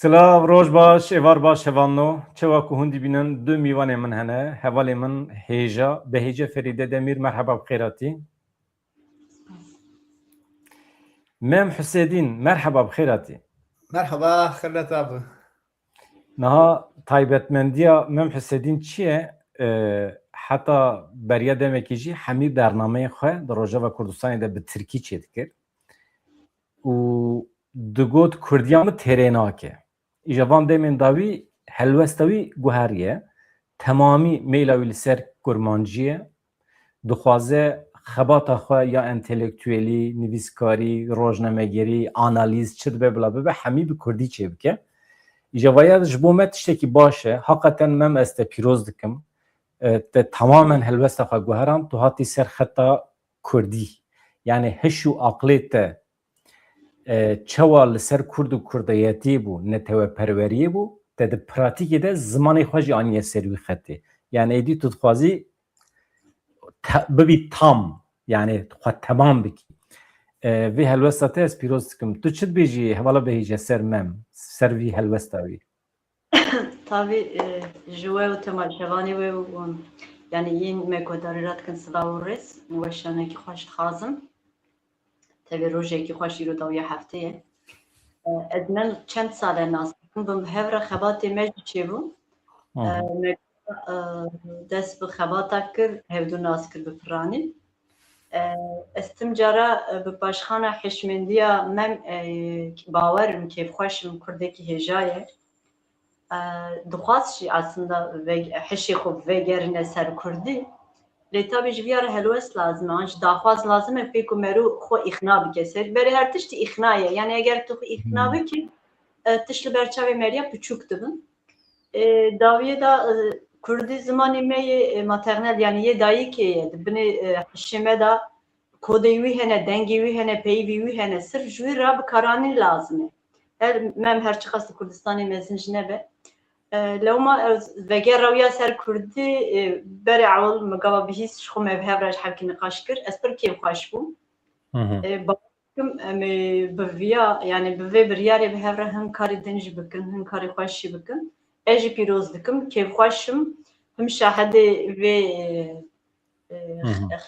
Silav roj baş, evar baş hevanno. Çeva ku hundi binin du mivanê min hene. Hevalê min Hêja. Behêce Ferîde Demîr merheba bixêratî. Mem Hüseydin merheba bixêratî. Merhaba, xirret abi. Niha taybetmendiya Mem Hüseydin çi ye? Heta beriya demekî jî hemî bernameyê xwe di Rojava Kurdistanê de bi Tirkî çêdikir. û digot Kurdiya min têrê nake. Îja van demên dawî helwesta wî guheriye. Temamî meyla wî li ser kurmancî ye. Dixwaze xebata xwe ya entelektûelî, nivîskarî, rojnamegerî, analîz çi dibe bila bibe hemî bi Kurdî çê bike. Îja vaya ji bo me tiştekî baş e. Heqeten mem ez te pîroz dikim. Te tamamen helwesta xwe guheran tu hatî ser xeta Kurdî. Yani hiş û aqlê te çawa li ser Kurd û Kurdiyetî bû, neteweperweriyê bû, te di pratîkê de zimanê xwe jî aniye ser wî xetê. Yani êdî tu dixwazî bibî tam, yani xwe temam bikî. Vê helwesta te ez pîroz dikim. Tu çi dibêjî hevala behêje ser mem, ser vî helwesta wî? Tabii ji we û temaşevanê wê û yani yên me guhdarî dikin silav û rêz weşanekî xweş dixwazim. Tevê rojekî xweş îro dawiya hefteyê. Ez min çend sale nas dikim bi hevra xebatê me jî çêbû. Me dest bi xebata kir, hevdû nas kir bi piranî. Ez tim cara bi paşxana hişmendiya mem bawerim kêfxweşim Kurdekî hêja ye. Dixwaz jî aslında hişê xwe vegerîne ser Kurdî. Lê tabii ji vîya re helwest lazim e, an jî daxwaz lazim e pê ku merû xwe îxna bike ser. Berê her tiştî îxna ye. Yani eger tu îxna bikî tişt li ber çavê me ya piçûk dibin. Dawiyê da Kurdî zimanê me yê maternel yani yê dayîkê ye. Dibinê hişê me da kodê wî hene, dengê wî hene, peyivî wî hene. Sirf ji wî re bikaranîn lazim e. Mem her çi qas Kurdistanê mezin ji nebe. Lewma veger rawiya ser Kurdî berê ewil me gava bihîst ji xwe me bi hev re ji hevkî niqaş kir. Ez pir kêfxweş bûm. Bakim em bi vîya yani bi vê biryarê bi hev re hin karê din jî bikin, hin karê xweş jî bikin. Ez jî pîroz dikim, kêfxweşim, him şahedê vê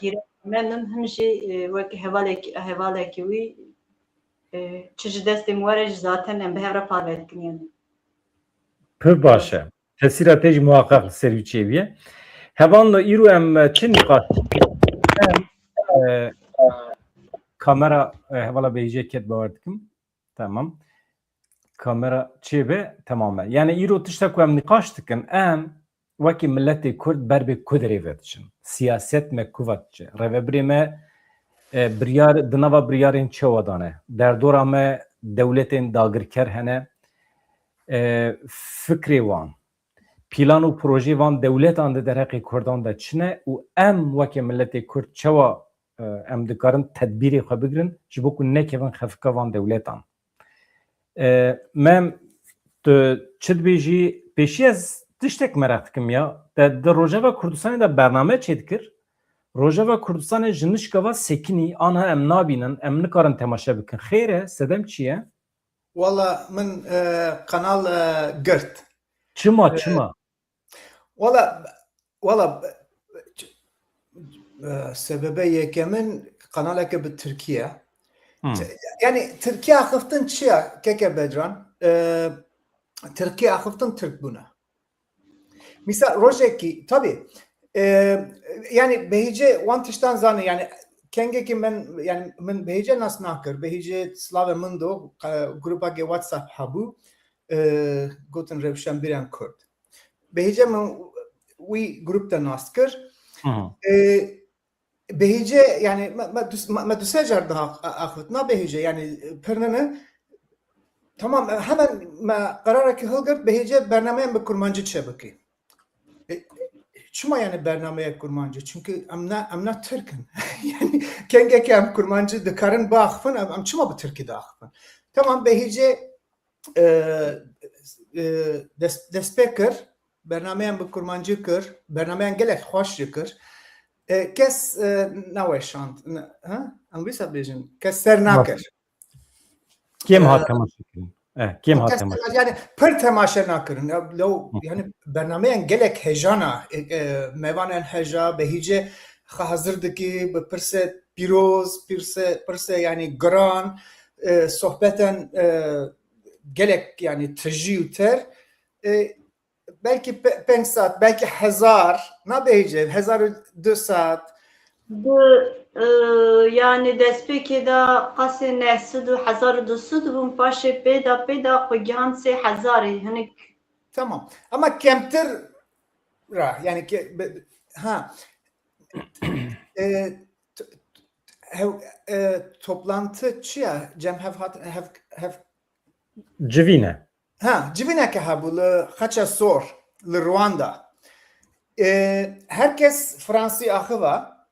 xîret me min him jî wekî hevalekî wî çi ji destê min were jî zaten em bi hev re parve dikin yani. Pir baş e. Tesîra te jî muhaqqaq li ser wî çêbiye. Hevanlo îro em çi nîqaş kamera hevala behêje ket bawer dikim. Tamam. Kamera çêbe temamen. Yani îro tişta ku em nîqaş dikin em wekî milletê Kurd ber bê ku derê vediçin. Siyaset me ku vediçe. Rêveberê me biryar di nava biryarên çawa dane. Derdora me dewletên dagirker hene. Fikrê wan, pîlan û projê wan dewletan di derheqê Kurdan de çine û em wekî milletê Kurd çawa em dikarin tedbîrê xwe bigirin ji bo ku nekevin xefika van dewletan. Mem tu çi dibêjî pêşî ez tiştek merak dikim ya di Rojava Kurdistanê de bername çê dikir. Rojava Kurdistanê ji nişkava sekinî aniha em nabînin, em nikarin temaşe bikin. Xêr e, sedem çi ye? Valla min kanal girt. Çima? Valla sebebe yekemin kanaleke bi Türkiye. Yani Türkiye axiftin çiya keke bedran? Türkiye axiftin Türk buna. Misal rojeki tabii yani behîce wan tiştan zanî yani kengekî min yani min behîce nas nakir. Behîce slavê min do grupakê WhatsApp hebû gotin rewşenbîrên Kurd. Behîce min wî grup de nas kir. Behîce yani me du sê car daha axivtina behîce yani pirnine tamam hemen me qerarekî hilgirt behîce bernameyên bi kurmancî çêbikî. Çima yani bernameye kurmancı? Çünkü em ne Türk'ün. Yani kengeke em kurmancı dikarin baxfın, em çima bi Türkiye'de axfın. Tamam behîce destpêkir, bernameyên bi kurmancı kir, bernameyên gelek xweş jî kir. Kes naweşand. Em wî bêjin. Kes ser nakir. Kêm hat temaşe kirin? Kim hatema? Yani per temaşa nakirin. Lo yani bernameyen gelek hejana mevanen heja behice hazırdaki pirse piroz pirse yani gran sohbeten gelek yani tejiyuter belki 5 saat belki 1000 ne behice 1002 saat yani despeki da qase nehsudu 1200 bun paşe peda koyan 3000 hani tamam ama kemtir yani ha toplantı çiya cem have Civine. civine ke ha bu le haça sor le Rwanda herkes Fransız akıva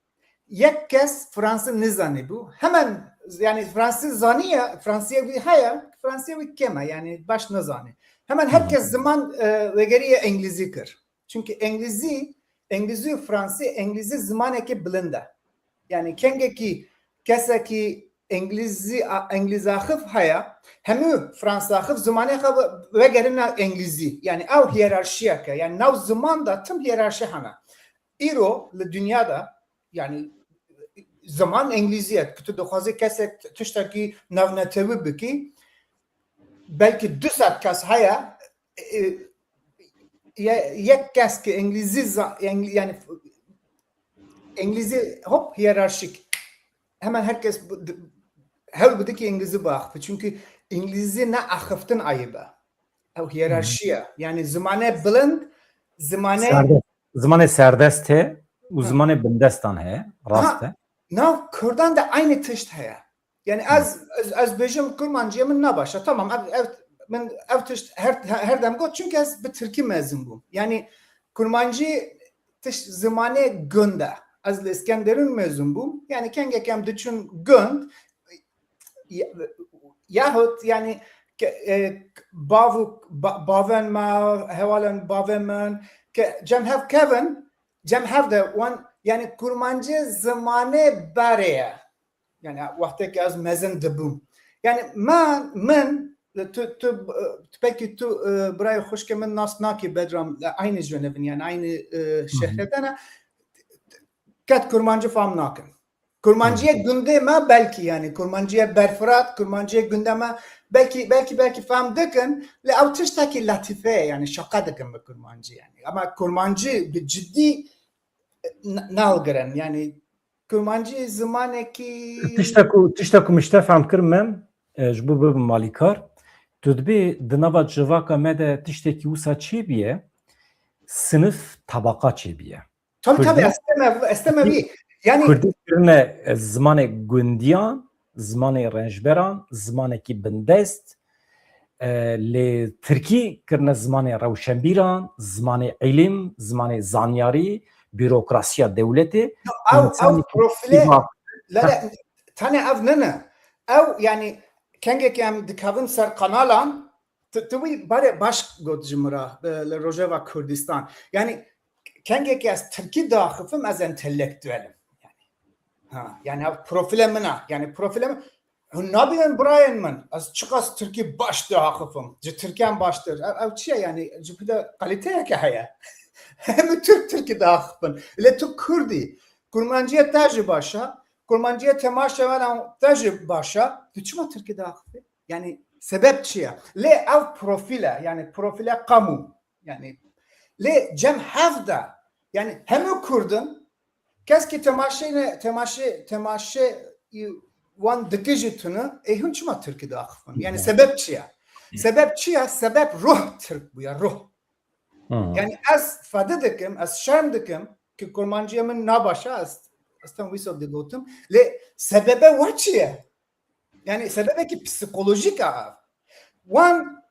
yek kes Fransız nizani bu hemen yani Fransız zaniye Fransızca bir haya Fransızca bir kema yani baş nizani hemen herkes zaman ve geriye İngilizce kır çünkü İngilizce Fransız İngilizce zaman eki bilinde yani kengeki keseki İngilizce akıf haya hemü Fransız akıf zamanı ve gerine İngilizce yani av hiyerarşiye ke yani nav zaman da tüm hiyerarşi hana İro le dünyada yani zaman İngilizce kutu dokazı kesek tuştaki navnetevi biki belki 2 saat kas haya yek kes ki İngilizce yani İngilizce hop hiyerarşik hemen herkes her budaki İngilizce bak çünkü İngilizce ne akıftın ayıbı o hiyerarşiye yani zamanı blind Zamanı serdest he uzmanı bindestan he rast he nav Kürdan da aynı tışt he yani az bejim Kurmancı'mın ne başa tamam ben ev tışt her dem got çünkü az bir Türkiye mezun bu yani Kurmancı tışt zamanı günde az İskenderun mezun bu yani kengekem düşün gün yahut yani baven ma hevalen bavenmen cem have Kevin cem have the one yani Kurmancı zamanı bareye yani vakteki az mezun debum yani men peki tu buraya hoş geldin nasnaki bedram aynı Cenevin yani aynı şehirden kat Kurmancı fam nakın Kurmancıya gündeme belki yani Kurmancıya berfırat Kurmancıya gündeme belki fam dikın le avtıştaki latife yani şaka dikın bu Kurmancı yani ama Kurmancı bir ciddi nalgıran yani Kurmancı zamaneki tiştaku müştefam kırmem bu malikar tudbi dınava civaka mede tişteki usa çibiye sınıf tabaka çibiye tabii estemevi yani Kurdistan zamanı gündiyan zamanı renjberan zamanı ki bindest le Türkiye kırna zamanı ravşenbiran zamanı ilim zamanı zanyari bürokrasiya devleti av profile tane av nene av yani kengekem dikavim ser kanalan tabi bare baş godjumra le Rojava Kurdistan yani kengeki az Türkiye dahifim az entelektüelim yani profile mina yani profile nabiyen Brian man az çıkas Türkiye baş dahifim Türkiye'm baştır av çiye yani cüpide kaliteye ki haya hem Türkiye dahifim ile Türk Kurdi Kurmancıya tecrübe başa Kurmancıya temaşa veren tecrübe başa düşme Türkiye dahifim yani sebep çiye le av profile yani profile kamu yani le cem havda yani hem Kurdun keski temaşe wan dikijitunu ehunçma Türkiye'de akıfın yani sebep çiye sebep ruh Türk bu ya ruh yani az fadadıkım az şermdıkım ki Kurmancıyamın nabaşa astan viso digotum le sebebe vaçiye yani sebebe ki psikolojik av wan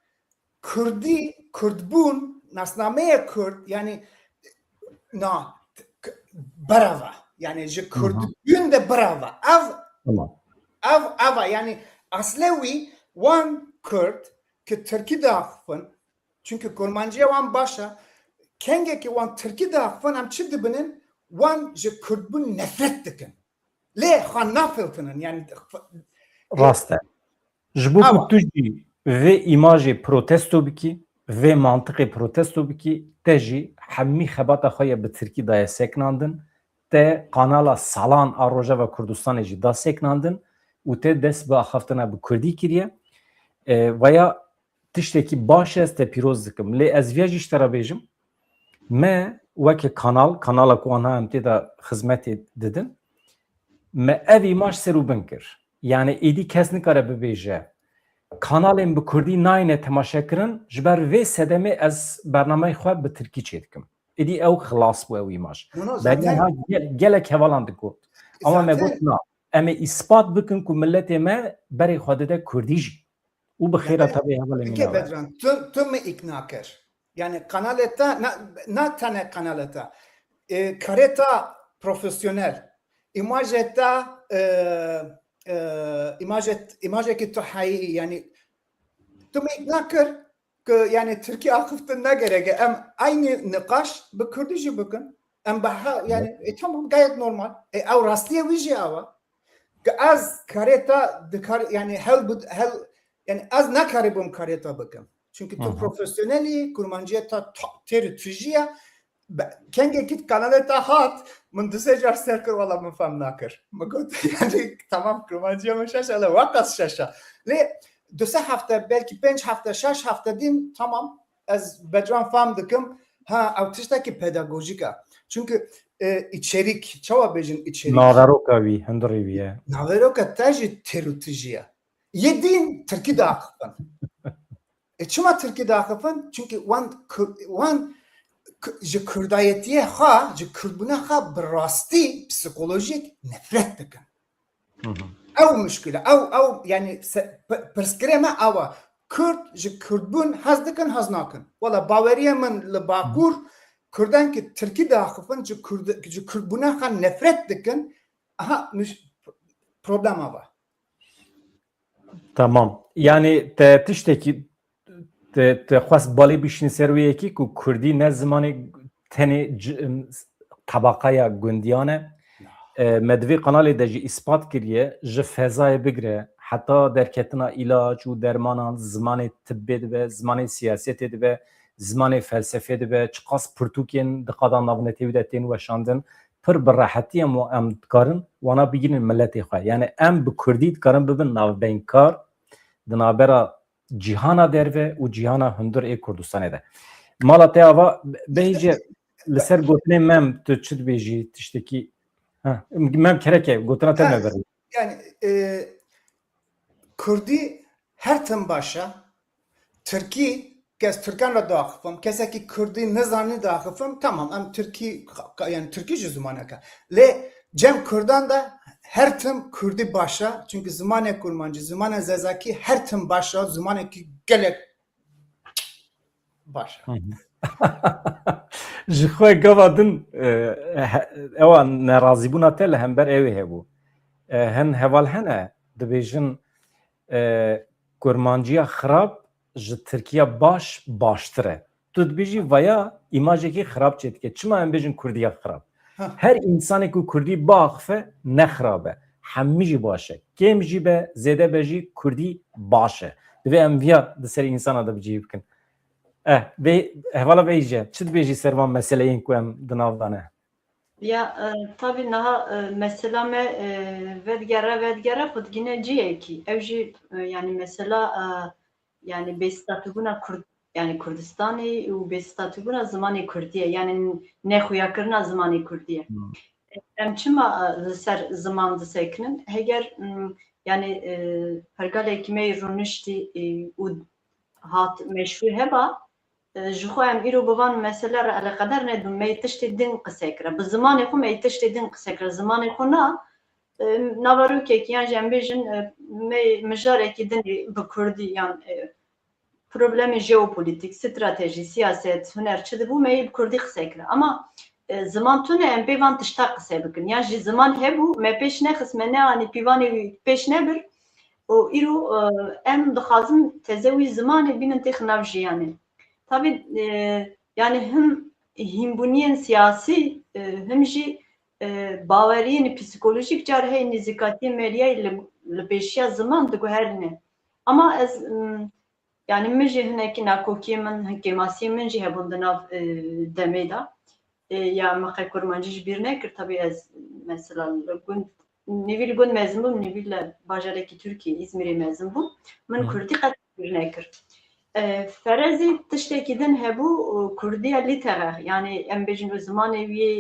Kurdbun nasnameye Kurd yani brava yani je Kurdbun de brava av yani aslevi one Kurd ki Türkiye'de akfın çünkü Kurmancıya wan başa kenge ki wan Türkiye'de akfın am çidibinin wan je Kurdbun nefret dikin le xan nafiltinin yani raste jbu kutuji ve imajê protesto bikî vê mantiqê protesto bikî te jî hemî xebata xwe ye bi Tirkî daye seknandin te kanala salan a Rojava Kurdistanê jî da seknandin û te dest bi axaftina bi Kurdî kiriye veya tiştekî baş ez te pîroz dikim lê ez vê jî ji te re bêjim me weke kanala ku anha em tê de xizmetê didin me ev îmaj ser û bin kir yani êdî kes nikare bibêje kanalên bi Kurdî nayîne temaşekirin ji ber vê sedemê ez bernameyê xwe bi Tirkî çê dikim êdî ew xilas bû ew îmaj beriya gelek hevalan digot ama me got na em ê îspat bikin ku milletê me berê xwe dide Kurdî jî û bi xêra tevê hevalê Bedran tu me ikna kir yani kanaleta na tane kanaleta kareta profesyonel imajeta imajeki tu hayi yani tu me ikna kir ki yani Türkiye akıftın ne gerek em aynı nikaş bi Kürdi jî bikin em baha yani tamam gayet normal ev rastiye vîjî ava ki az kareta dikar yani hel yani az nakaribum kareta bikim çünkü tu profesyoneli kurmancıya ta teri tüjiye kenge git kanaleta hat min disecar serkir valla min fem nakir mıgot yani tamam kurmancıya mı şaşa la vakas şaşa le 2 hafta belki 5 hafta 6 hafta din tamam az bedran fam dikim ha avtiştaki pedagojika çünkü içerik çava bejin içerik naveroka wî hundirê wî ye naveroka tajî terutijiye yedin Türkiye de akıfın çima Türkiye de akıfın çünkü wan ji Kurdayetiye ha ji Kurdbuna ha bi rastî psikolojik nefret dikin ew müşkile ew yani perskireme ava Kürt ji Kurdbûn hez dikin hez nakin wala baweriye min li Bakur Kurdan ki Türkiye de akıfın ji Kurdbuna ha nefret dikin aha problem ava tamam yani te tiştekî te xwest balê bişînî ser wê yekî ku Kurdî ne zimanê tenê tabaqaya gundiyan e me divê kanalê de jî îspat kiriye ji fezayê bigire heta derketina ilaç û dermanan zimanê tibbê dibe zimanê siyasetê dibe zimanê felsefê dibe çi qas pirtûkên diqada navnetê de tên weşandin pir bi rehetî em dikarin wana bigînin milletê xwe yani em bi Kurdî dikarin bibin navbeynkar di navbera cîhana derve û cîhana hundir ê Kurdistanê de mala te ava bêje li ser gotinê mem tu çi dibêjî tiştekî mem kereke gotina te me verin yani Kurdî her tim başa Türkiye kes Türkan ra daxifim keseki Kurdî nizanî daxifim tamam em Türkiye yani Türkiye ji zimaneka lê cem Kurdan da her tim Kurdî başa çünkü zimanê kurmancı zimanê zezakî her tim başa zimanekî gelek başa ji xwe gava din ewa nerazîbûna te li hember ew hebû hin heval hene dibêjin kurmanciya xirab ji Tirkiye baştir e tu dibêjî veya îmajekî xirab çê dike çima em bêjin Kurdiya xirab her insanê ku Kurdî biaxife ne xirab e hemî jî baş e kêm jî be zêde be jî Kurdî baş e divê em viya di serî insana de bicî bikin ve hevala bêje çi dibêjî servan meseleyên ku em di nav dane ya tabii naha mesela me vedgera xudgine ciyekî ev jî yani mesela yani bêstatîbûna Kurd yani Kurdistanê û bêstatîbûna zimanê Kurdiye yani nexuyakirina zimanê Kurdiye em çima li ser ziman disekinin heger yani pergalekî me rûniştî û hat meşhur heba ji xwe em îro bivan mesela re eleqedar nedûm me tiştê din qisêkire bi zimanê xwe me tiştê din qisêkire zimanê xwe na navarokekî yan jî em bêjin me mijarekî din bi Kurdî yan problemê jeopolitîk stratejî siyaset huner çi dibû me bi Kurdî qisêkire ama ziman tune em pêvan tişta qise bikin yan jî ziman hebû me pêş nexist me neanî pîvanê wî pêş nebir û îro em dixwazin teze wî zimanê bînin têxi nav jiyanê tabii yani hem hînbûniyên siyasî hem jî baweriyên psikolojik car hey nêzîkatiyê medyayê li pêşiya ziman diguherîne ama ez Yani min jî hinekî nakokiyê min hikêmasiyê min jî hebûn di nav demê da. Ya meqe kurmancî ji bîr nekir tabii ez mesela gund nivî li gund mezin bûm nivî li bajarekî Tirkiye İzmirê mezin bûm min Kurdî qet bîr nekir. Ferezî tiştekî din hebû Kurdiya lîterer yani em bêjin û zimanê wî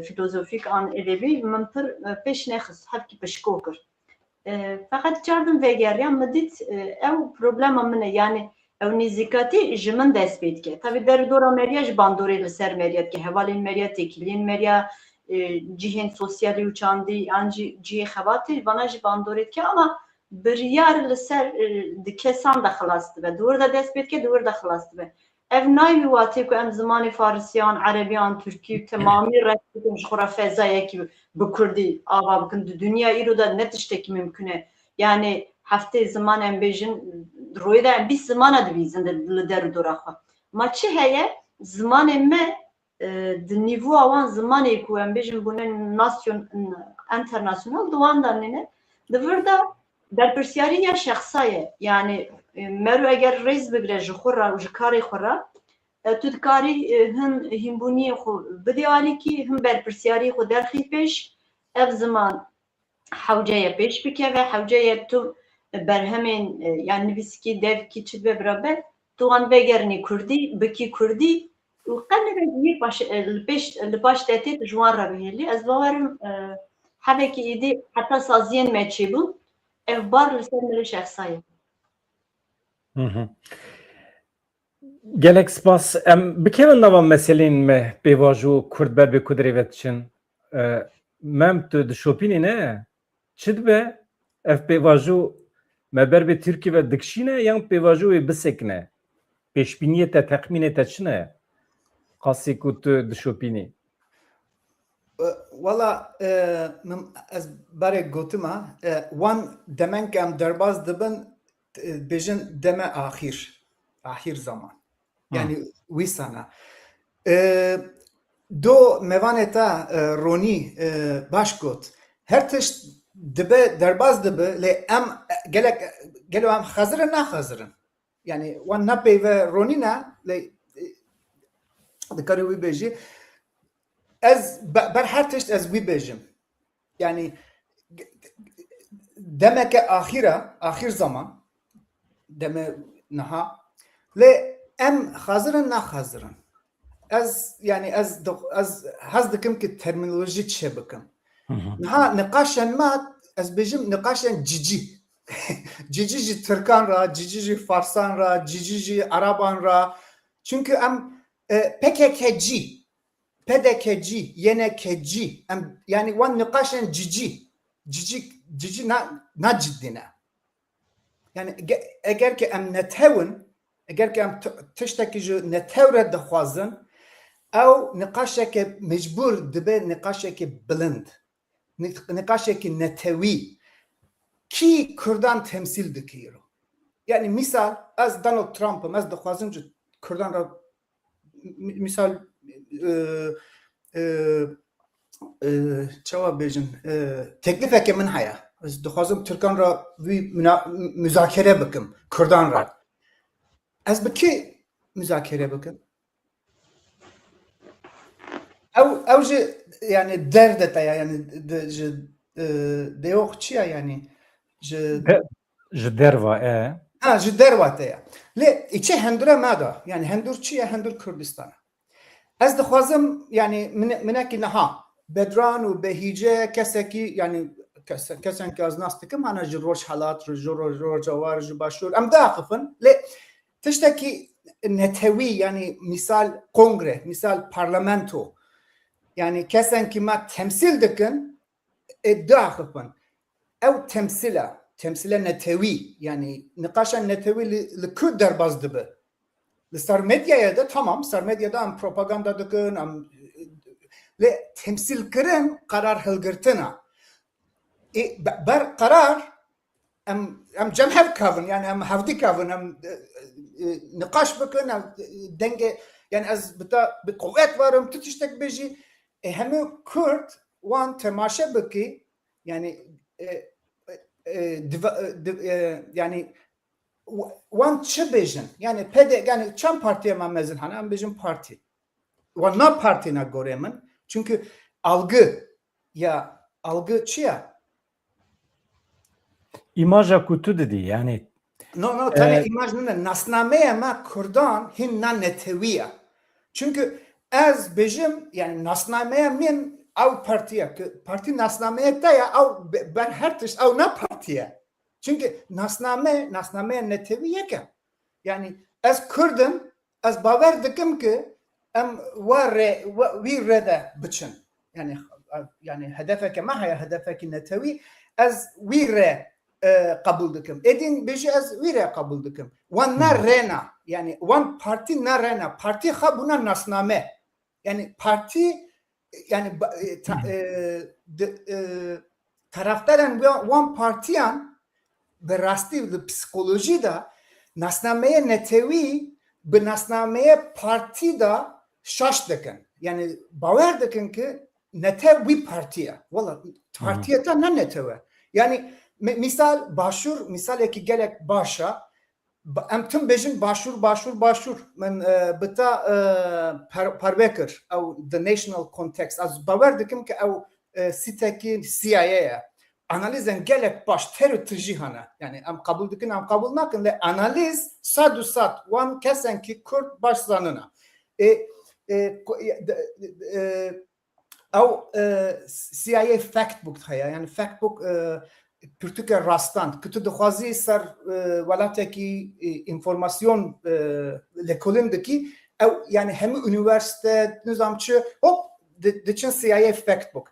filozofîk an edebî min pir pêş nexist hevkî pişko kir. Feqet cardim vêgeriyan min dît ew problema min e yani ew nêzîkatî ji min dest pê dike. Tabii deredora meriya ji bandorê li ser meriya dike. Hevalên meriya têkiliyên meriya cihên sosyalî û çandî an jî cihê xebatî vana jî bandorê dike ama biryar li ser di kesan de xilas dibe. Di wir de dest pê dike, di wir de xilas dibe. Ev nayî watê ku em zimanê Farisiyan, Erebiyan, Türkî temamî ret bikin ji xwe re fezayekî bi Kurdî ava bikin. Di dünya îro de ne tiştekî mümkün e. Yani heftê ziman em bêjin royê de em bîst zimana dibîzin li deredora xwe. Ma çi heye zimanê me di nîvoa wan zimanê ku em bêjin bûne nasyon internasyonal di wan de nîne di vir de berpirsiyariya şexsa ye. Yani meru eger rêz bigire ji xwe re û ji karê xwe re tu dikarî hin hînbûniyê xwe bidî alîkî hin berpirsiyariyê xwe derxî pêş ev ziman hewceye pêş bike ve hewceye tu berhemên yani nivîskî devkî çi dibe biraber tu wan vegerinî Kurdî bikî Kurdî û qenekê yek baş li paş tehdît ji wan re bihêlî ez bawerim hevekî êdî heta saziyên me çêbûn ev bar li ser mirê şexsa ye. Gelek spas em bikevin nava meselên me pêvaj û Kurd ber bê Kudrê ve diçin. Mem tu dişopînî ne? Çi dibe ev pêvaj me ber bê Tirkiye ve dikişîne yan pêvaj wê bisekine? Pêşbîniyê te texmînê te çi ne? Qasî ku tu dişopînî. Valla ez barê gotima wan demenk em derbas dibin bêjin deme ahîr zaman. Yani wî sana. Do mevanê te Ronî baş got. Her tişt dibe derbas dibe lê em gelo em xezirin naxezirin. Yani wan nepeyve Ronî ne lê dikarî wî bêjî ez ber her tişt ez wî bêjim. Yani demeke ahîr zaman deme niha lê em xezirin naxezirin. Ez hez dikim ki terminolojî çê bikim. Niha niqaşên me ez bêjim niqaşên cicî. Cicî jî Tirkan ra, cicî jî Farsan ra, cicî jî Araban ra. Çünkü em pekekecî pedekecî, yenekecî em yani wan niqaşên cicî na ciddî ne. Yani eger ki em netewin eger ki em tiştekî ji netewre dixwazin ew niqaşeke mecbûr dibe niqaşeke bilind. Niqaşeke netewî ki Kurdan temsil dikir. Yani misal ez Donald Trump'ım ez dixwazim ji Kurdan ra misal çawa bêjin teklifeke min heye. Ez dixwazim Tirkan ra wî müzakere bikim Kurdan ra. Ez bi kê müzakere bikim? Ew jî yani derde te yani ji deyox çi ye yani Ji derva ji derva te ye. Lê îçe hindure me da yani hindur çi ye hindur Kurdistan. Ez dixwazim yani minekî niha Bedran û Behîce kesekî yani kesen ki ez nas dikim hene ji Rojhelat, ji Rojawar, ji Başûr em daxifin lê tiştekî netewî yani misal kongre, misal parlamento yani kesen ki me temsil dikin daxifin ew temsile netewî yani niqaşa netewî li ku derbas dibe. Li ser medyaya da tamam ser medyada em propaganda dikin em lê temsil kirin qarar hilgirtina. Ber qarar em cem kavin yani em hevdî kavin em niqaş bikin em denge yani ez bi kuvvet varim tu tiştek bêjî hemû Kurd wan temaşe bikî yani yani wan çi bêjin yani pede yani çem partiye me mezin hene em bêjin parti wan na partîna gorê min çünkü algı çi ye İmaja ku tu didî yani no tane imaj ne nasnameya me Kurdan hin na neteviye çünkü ez bêjim yani nasnameya min ew partiye parti nasnameya te ya ew ben her tişt ew ne partiye çünkü nasnameya netevi yeke yani ez Kurdim ez bawer dikim ki em wî rede biçin yani hedefeke me heye hedefekî netevi ez wî re kabul dikim edin bêjî ez wî re kabul dikim wan ne rêna yani wan parti ne rêna parti xwe bûna nasname yani parti yani taraftarên wan partiyan bi rastî li psikolojî de nasnameye netewî bi nasnameye partî da şaş dikin yani bawer dikin ki netev wî partiye wala partiye te ne netewe yani misal başur misalekî gelek başa em tim bêjin başur min bi te parve kir ew the national context ez bawer dikim ki ew sîtekî CIA ye analizên gelek baş ter tijî hene yani em kabul dikin em kabul nakin le analiz sad û sad wan kesenkî Kurd baş zanina ew CIA factbook heye yani factbook pirtûkê rastan ku tu dixwazî ser welatekî informasyon lêkolîn dikî ew yani hemû üniversite nizam çi hop diçin CIA factbook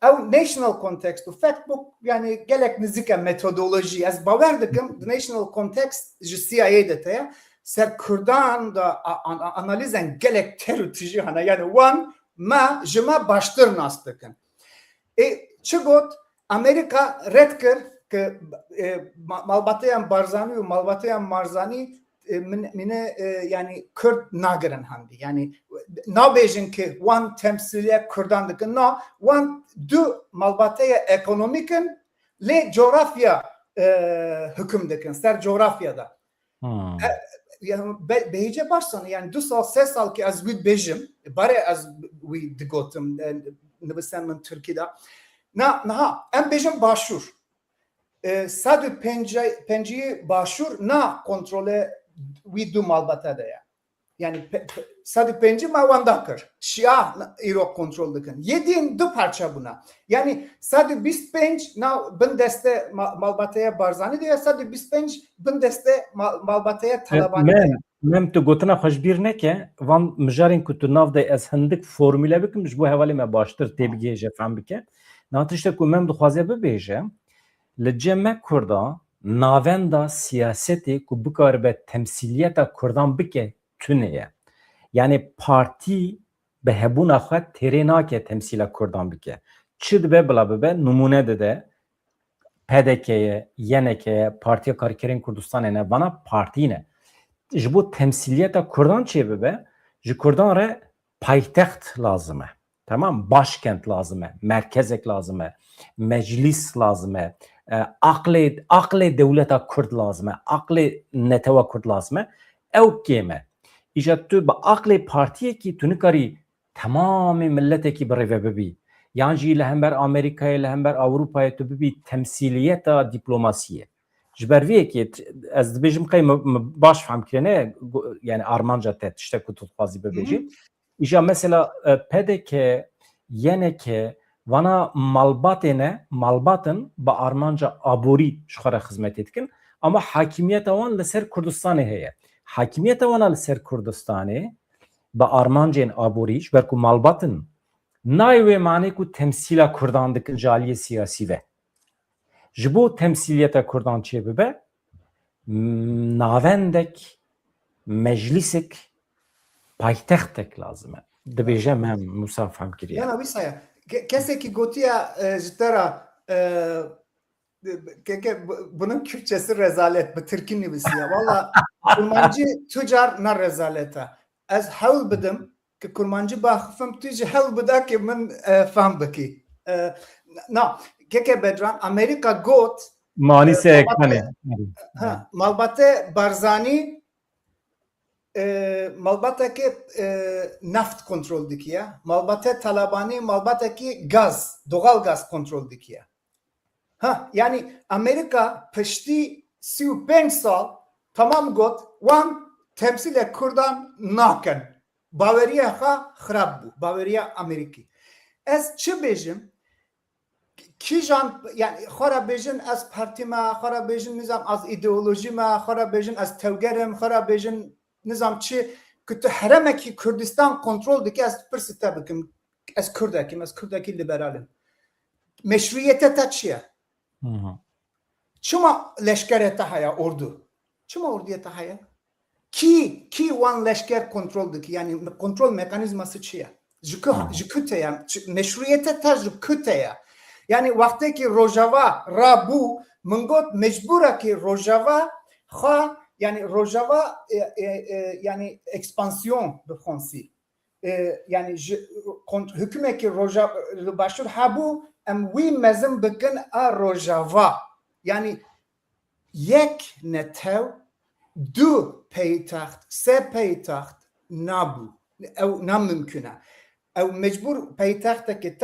ew national context û factbook yani gelek nizîk metodoloji ez bawer dikim the national context ji CIA de te ser Kurdan da analizên gelek ter û tijî hene yani wan me ji me baştir nas dikin çi got Amerika red kir ki malbateyan Barzanî û malbateyan Marzanî mine yani Kurd nagirin hendî yani nabêjin ki wan temsîliye Kurdan dikin na wan du malbateye ekonomîkin lê coğrafya hüküm dikin ser coğrafyada yani bêhîce baş sanî yani 2 sal 3 sal ki ez wî bêjim barê ez wî digotim nivîsen min Tirkî da na em bêjim başûr 105 başûr na kontrole wî du malbate de ye yani 105 me wan dakir şia îro kontrol dikin yedîn du parça buna yani 125 na bin deste malbateye Barzanî de 125 bin deste malbateye Talebanî de mem tu gotina xweşbîr neke van mijarên ku tu nav de ez hindik formüle bikim ji bo hevalê me baştir têbigihêje fehm bike na tiştek ku mem dixwaze bibêje li cem Kurda navenda siyasetê ku bikaribe temsîliyeta Kurdan bike tune ye yani partî bi hebûna xwe têrê nake temsîla Kurdan bike çi dibe bila bibe numune dide PDK'ye, YNK'ye, Partiya Karkerên Kurdistanê ne vana partî ne ji bo temsîliyeta Kurdan çê bibe ji Kurdan re paytext lazim e tamam başkent lazim e merkezek lazim e meclis lazim e aqlê dewleta Kurd lazim e aqlê netewa Kurd lazim e ew kêm e îja tu bi aqlê partiyekî tu nikarî temamê milletekî birêve bibî yan jî li hember Amerîkayê li hember Ewropayê tu bibî temsîliyeta dîplomasiyê ji ber vê yekê ez dibêjim qey baş femkirine yani armanca te tiştek ku tu dixwazî bibêjî îja mesela PDK YNK vana malbatê ne malbatın bi armanca aborî ji xwe re xizmetê dikin ama hakimiyeta wan li ser Kurdistanê heye hakimiyeta wan li ser Kurdistanê bi armancên aborî ji ber ku malbatın nayê wê manê ku temsîla Kurdan dikin ji aliyê siyasî ve ji bo temsîliyeta Kurdan çê bibe navendek meclisek paytextek lazim e dibêje em Musa femkiriye yana wî saya kesekî gotiye ji te re bunun Kürtçesi rezalet bi Tirkî nivîsiye valla kurmancı tucar na rezalete ez hewl bidim ki kurmancı baxifim tu jî hewl bida ki min fehm bikî na keke bedran Amerika got مانی سه اکمنه malbate Barzani malbate ki neft kontrol dikiye. Malbate Talabani malbate ki gaz, doğal gaz kontrol dikiye. Yani Amerika pişti 35 sal tamam got wan temsil Kurdan naken. Bavariya xrab bu. Bavariya Ameriki. Ez çi bejim Kijan yani xara bejin az partime, xara bejin nizam az ideolojime, xara bejin az tevgerim, xara bejin nizam çi ki heremeki Kürdistan kontrol dike az persite bikim az Kürdakim, az Kürdaki liberalim. Meşruiyete ta çiye? Çima leşkere ta haya ordu? Çima orduya ta haya? Ki wan leşker kontrol dike yani kontrol mekanizması çiye? Jikute ya meşruiyete ta jikute ya. Yani vakti ki Rojava Rabu Mungot mecbura ki Rojava ha yani Rojava yani ekspansiyon bu Fransi yani hükümet ki Rojava başur habu em we mezim bikin a Rojava yani yek netev du peytaxt se peytaxt nabu ev nam mümküne ev mecbur peytaxta ki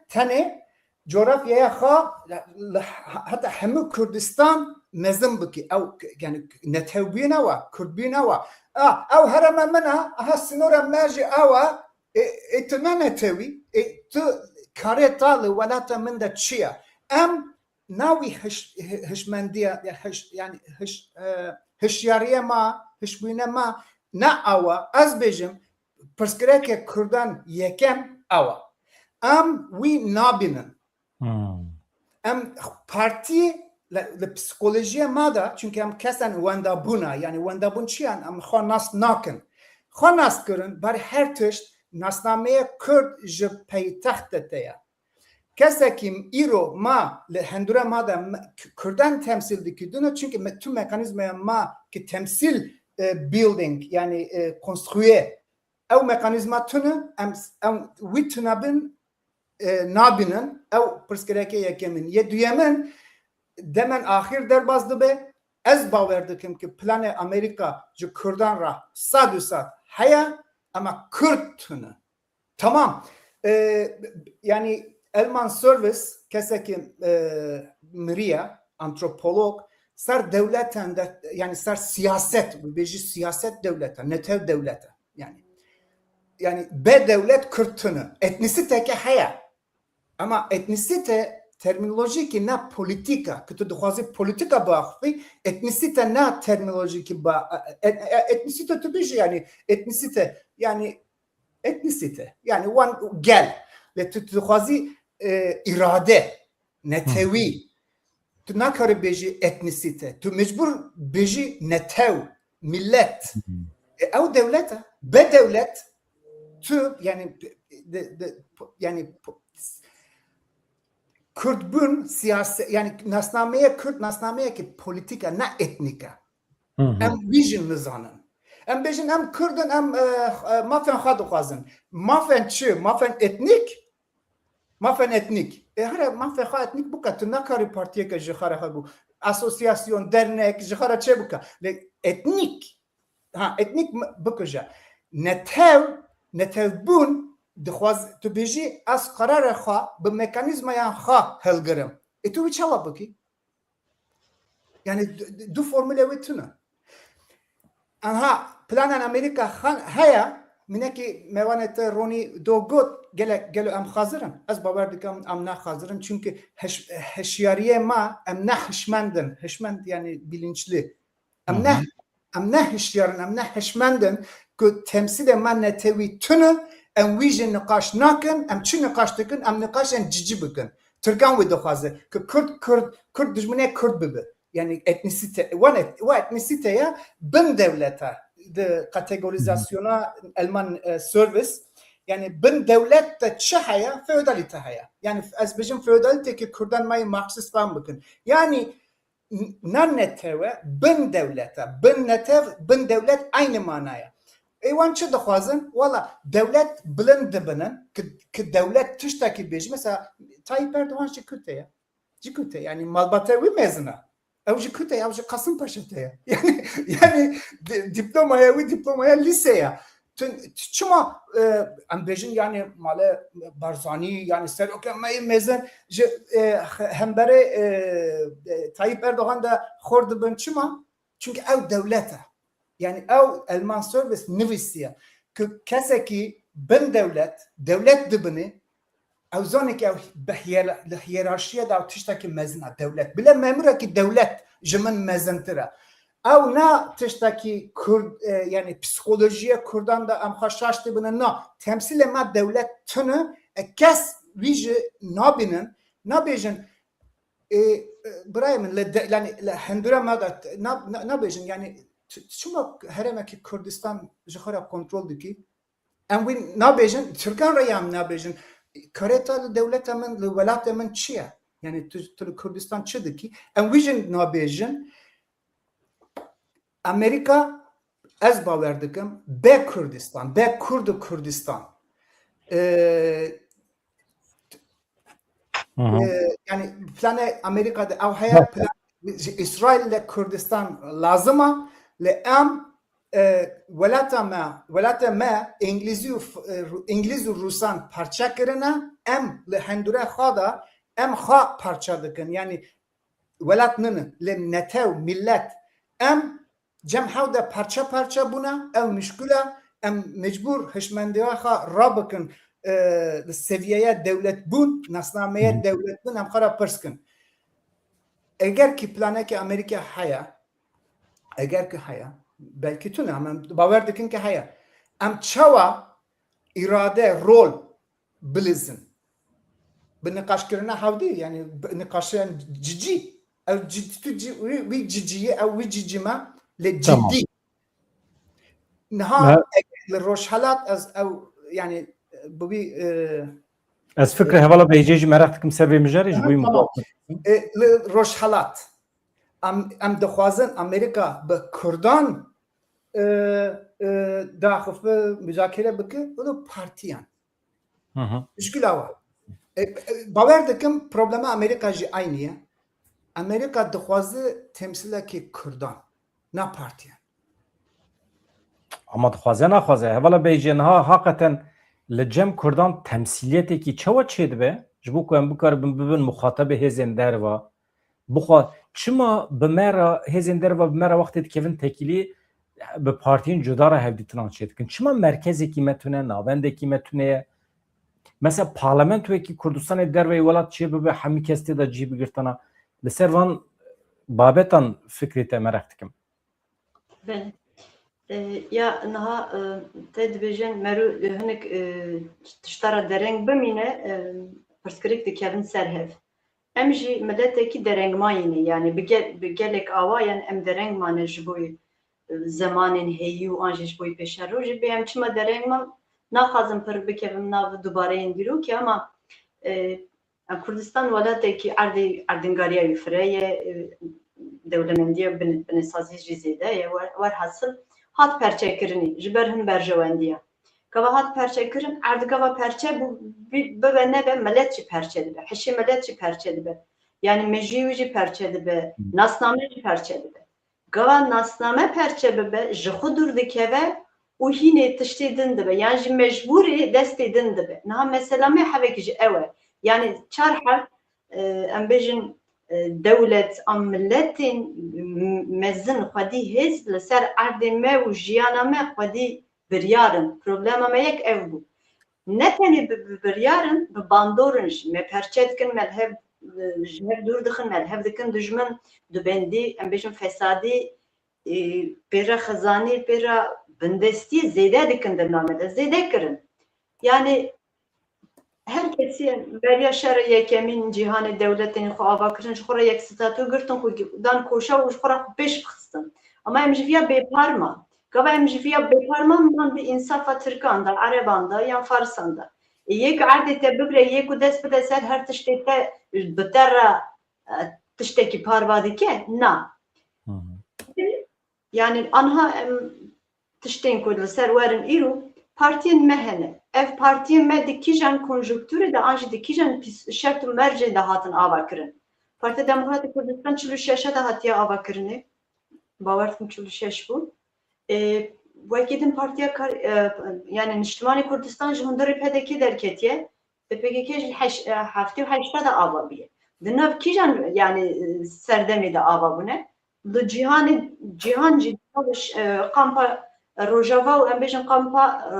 tane coğrafyaya hatta hem Kürdistan mezim biki yani netevbine var Kürdbine var ev hereme mena aha sinora merci ava etmen netevi tu karetalı velata min de çiya em navi hişmendiya yani hişyariye ma hişbine ma na ava az bejim perskreke Kürdan yekem ava em we nabinin em parti le psikolojiye mada çünkü em kesen wenda buna yani wenda bun çiyan em xanas nakin xanas kırın bar her tişt nasnameye Kürt ji peytaxte ya kesekim iro ma le hendura mada Kürdan temsil dikidine çünkü tüm mekanizmaya ma ki temsil building yani konstruye ev mekanizma tunu em witunabin nabinin ev perskereke yekemin ye duyemin demen ahir derbazdı be ez baver dikim ki planı Amerika ji Kürdan ra sadüsat haya ama Kürt'ünü tamam yani Elman Service kesekim Miriya antropolog sar devleten de yani sar siyaset beji siyaset devlete netev devlete yani be devlet Kürt'ünü etnisite ke haya ama etnisite terminoloji ki ne politika kötü duhazi politika bağlı etnisite ne terminoloji ki etnisite tabii yani etnisite yani one gel ve duhazi irade netevi tu ne kare beji etnisite tu mecbur beji netev millet ev devlete be devlet tu yani Kürtbün siyaset yani nasnameye ki politika ne etnika em vision nizanın em bejin em Kürtün em mafen xaduxazın mafen etnik hara mafen xa etnik buka tu nakari partiye ke jixara bu asosyasyon dernek jixara çe buka etnik bukaja netevbün dixwaz tu bêjî ez qerara xwe bi mekanîzmayan xwe hilgirim tu wî çawa bikî yani du formûlê wê tune anha planan Amerîka heye minekî mewanê te Ronî do got gelek em xazirin ez bawer dikim em naxazirin çünkü hişyariyê ma em ne hişmendin hişmend yani bilinçli em ne hişyarin em ne hişmendin ku temsilê me netewî tune em wî jî niqaş nakin em çi niqaş dikin em niqaşên cicî bikin Türkan wê dixwaze ki Kürt dijminê Kürt bibe yani etnisite wa etnisiteye bin devlete de kategorizasyona Alman Service yani bin devlet de çi heye feodalite heye yani ez bejim feodalite ki Kürdan mayê Marksist fan bikin yani nan neteve bin devlete bin netev bin devlet aynı manaya Ewan çi dixwazin wala devlet bilind dibinin ki devlet tiştekî bêje mesela Tayyip Erdoğan jî Kürt ye Cikute yani malbate ve mezuna. Ev cikute ya Kasım Paşa'te. Yani diplomaya liseye. Çuma ambejin yani male Barzani yani serokemay mezun hembere Tayyip Erdoğan da xordu ben çuma çünkü ev devlete. Yani ev Alman servis nivisiye ki keseki ben devlet dibini ev zani ki ev hiyerarşiye da tiştaki mezuna devlet. Bile memura ki devlet jimin mezintere. Ev na tiştaki Kurd yani psikolojiye Kurdan da em xaşaştı buna na temsil ema devlet tünü kes viji nabinin Brayman yani hendura madat nabijin yani şuma heremeki Kurdistan jihara kontrol diki em win nabijin Türkan rayam nabijin kareta devlet emin velat emin çiye yani Kurdistan çi diki em vijin nabijin Amerika ez bawer dikim be Kurdistan be Kurdu Kurdistan yani planı Amerika'da ev hayat plan İsrail ile Kurdistan lazıma le em velata me İngiliz Rusan parça kirina em le hendure xada em xa parça dikin yani velat nını le netev millet em cem havda parça buna ev müşküla em mecbur hişmendiya xa rabikin seviyeye devlet bun, nasnameye devlet bun, em xara pırskin. Eğer ki planeki Amerika haya, eğer ki haya, belki tune ama baver dikin ki haya. Em çava irade rol bilizin. Bir nikaşkirine havdi yani nikaşen cici. Ev ciddi ciciye ev cicime le ciddi. Naha le roşhalat az ev yani bu bir از فکر حوالا بیجیج مرخت کم سبی مجارش بویم روشحالات ام دخوازن امریکا به کردان داخل müzakere بکه ولو partiyan مشکل آوا باور دکم problem Amerika جی aynıya Amerika دخوازه temsile ki Kürdan ne partiyan ama dخوازه نخوازه حوالا بیجین ها حقیقتا لجم کردان تمثیلیتی که چوا چید به جبو که ام بکار ببین مخاطب هزین دروا بخوا چما بمرا هزین دروا بمرا وقتی که کفن تکیلی به پارتین جدا را هفدی تنان چید کن چما مرکزی که متونه ناونده که متونه مثلا پارلمنتوی که کردستان دروی ولاد چیه به همی کستی دا جی بگرتانا لسر وان بابتان فکری تمرخت کم بله یا نها تدبیجن مرو هنک تشترا درنگ بمینه پرسکریک دکevin serhev. Em jî milletekî derengmayîne yani bi gelek ava yani em derengmane ji bo zemanên heyî û an jî ji bo pêşerû jî bê em çima derengman naxwazim pir bikevim nav dubareyên dîrokê ama Kurdistan welatekî erdingariya wî fireye dewlemendiya binêsazî jî zêde ye werhasıl hat perçekirinî ji ber hin berjewendiya. Gava hat perçekirin erdgava perçe bu be ne be millet jî perçe dibe. Hişî millet jî perçe dibe. Yani mejî jî perçe dibe. Nasname jî perçe dibe. Gava nasname perçe bibe ji xwe dûr dikeve û hînê tiştê din dibe. Yani ji mecburê destê din dibe. Niha mesela me hevekî ji ew e. Yani çar hal em bêjin devlet am milletên mezin xwedî hêz li ser erdê me û jiyana me xwedî biryarin. Problema me yek ev bû. Ne tenê bi biryarin bi bandorin jî me perçe dikin melhev ji hev dûr dixin melhev dikin dijmin dibendî em bêjin fesadî pêra xezanî pêra bindestî zêde dikin di navê de zêde kirin. Yani herkesî beriya şer yekemîn cîhanê dewletên xwe ava kirin ji xwe re yek statû girtin xwe dan koşa û ji xwe re pêş bixistin. Ama em ji vîya bêparma. Gava em ji vîya bêparman bi însafa Tirkan da, Ereban da yan Farisan da. Yek erdê te bibire yek û dest bide ser her tiştê te bi te re tiştekî parva dike? Na. Yani anha em tiştên ku li ser werin îro partiyên me hene. Ev partiyên me di kîjan konjüktûrê de an jî di kîjan şert û mercê de hatin ava kirin. Parti Demokratik Kurdistan 46 da hatiye avakirini. Bawertim 46 bû. Wekî din Partiya yani Niştimani Kurdistan ji hundirê PDK derketiye. PKK ji 78 da ava bûye. Di nav kîjan yani serdemê de ava bûne? Li cîhan jî kampa Rojava û em bêjin kampa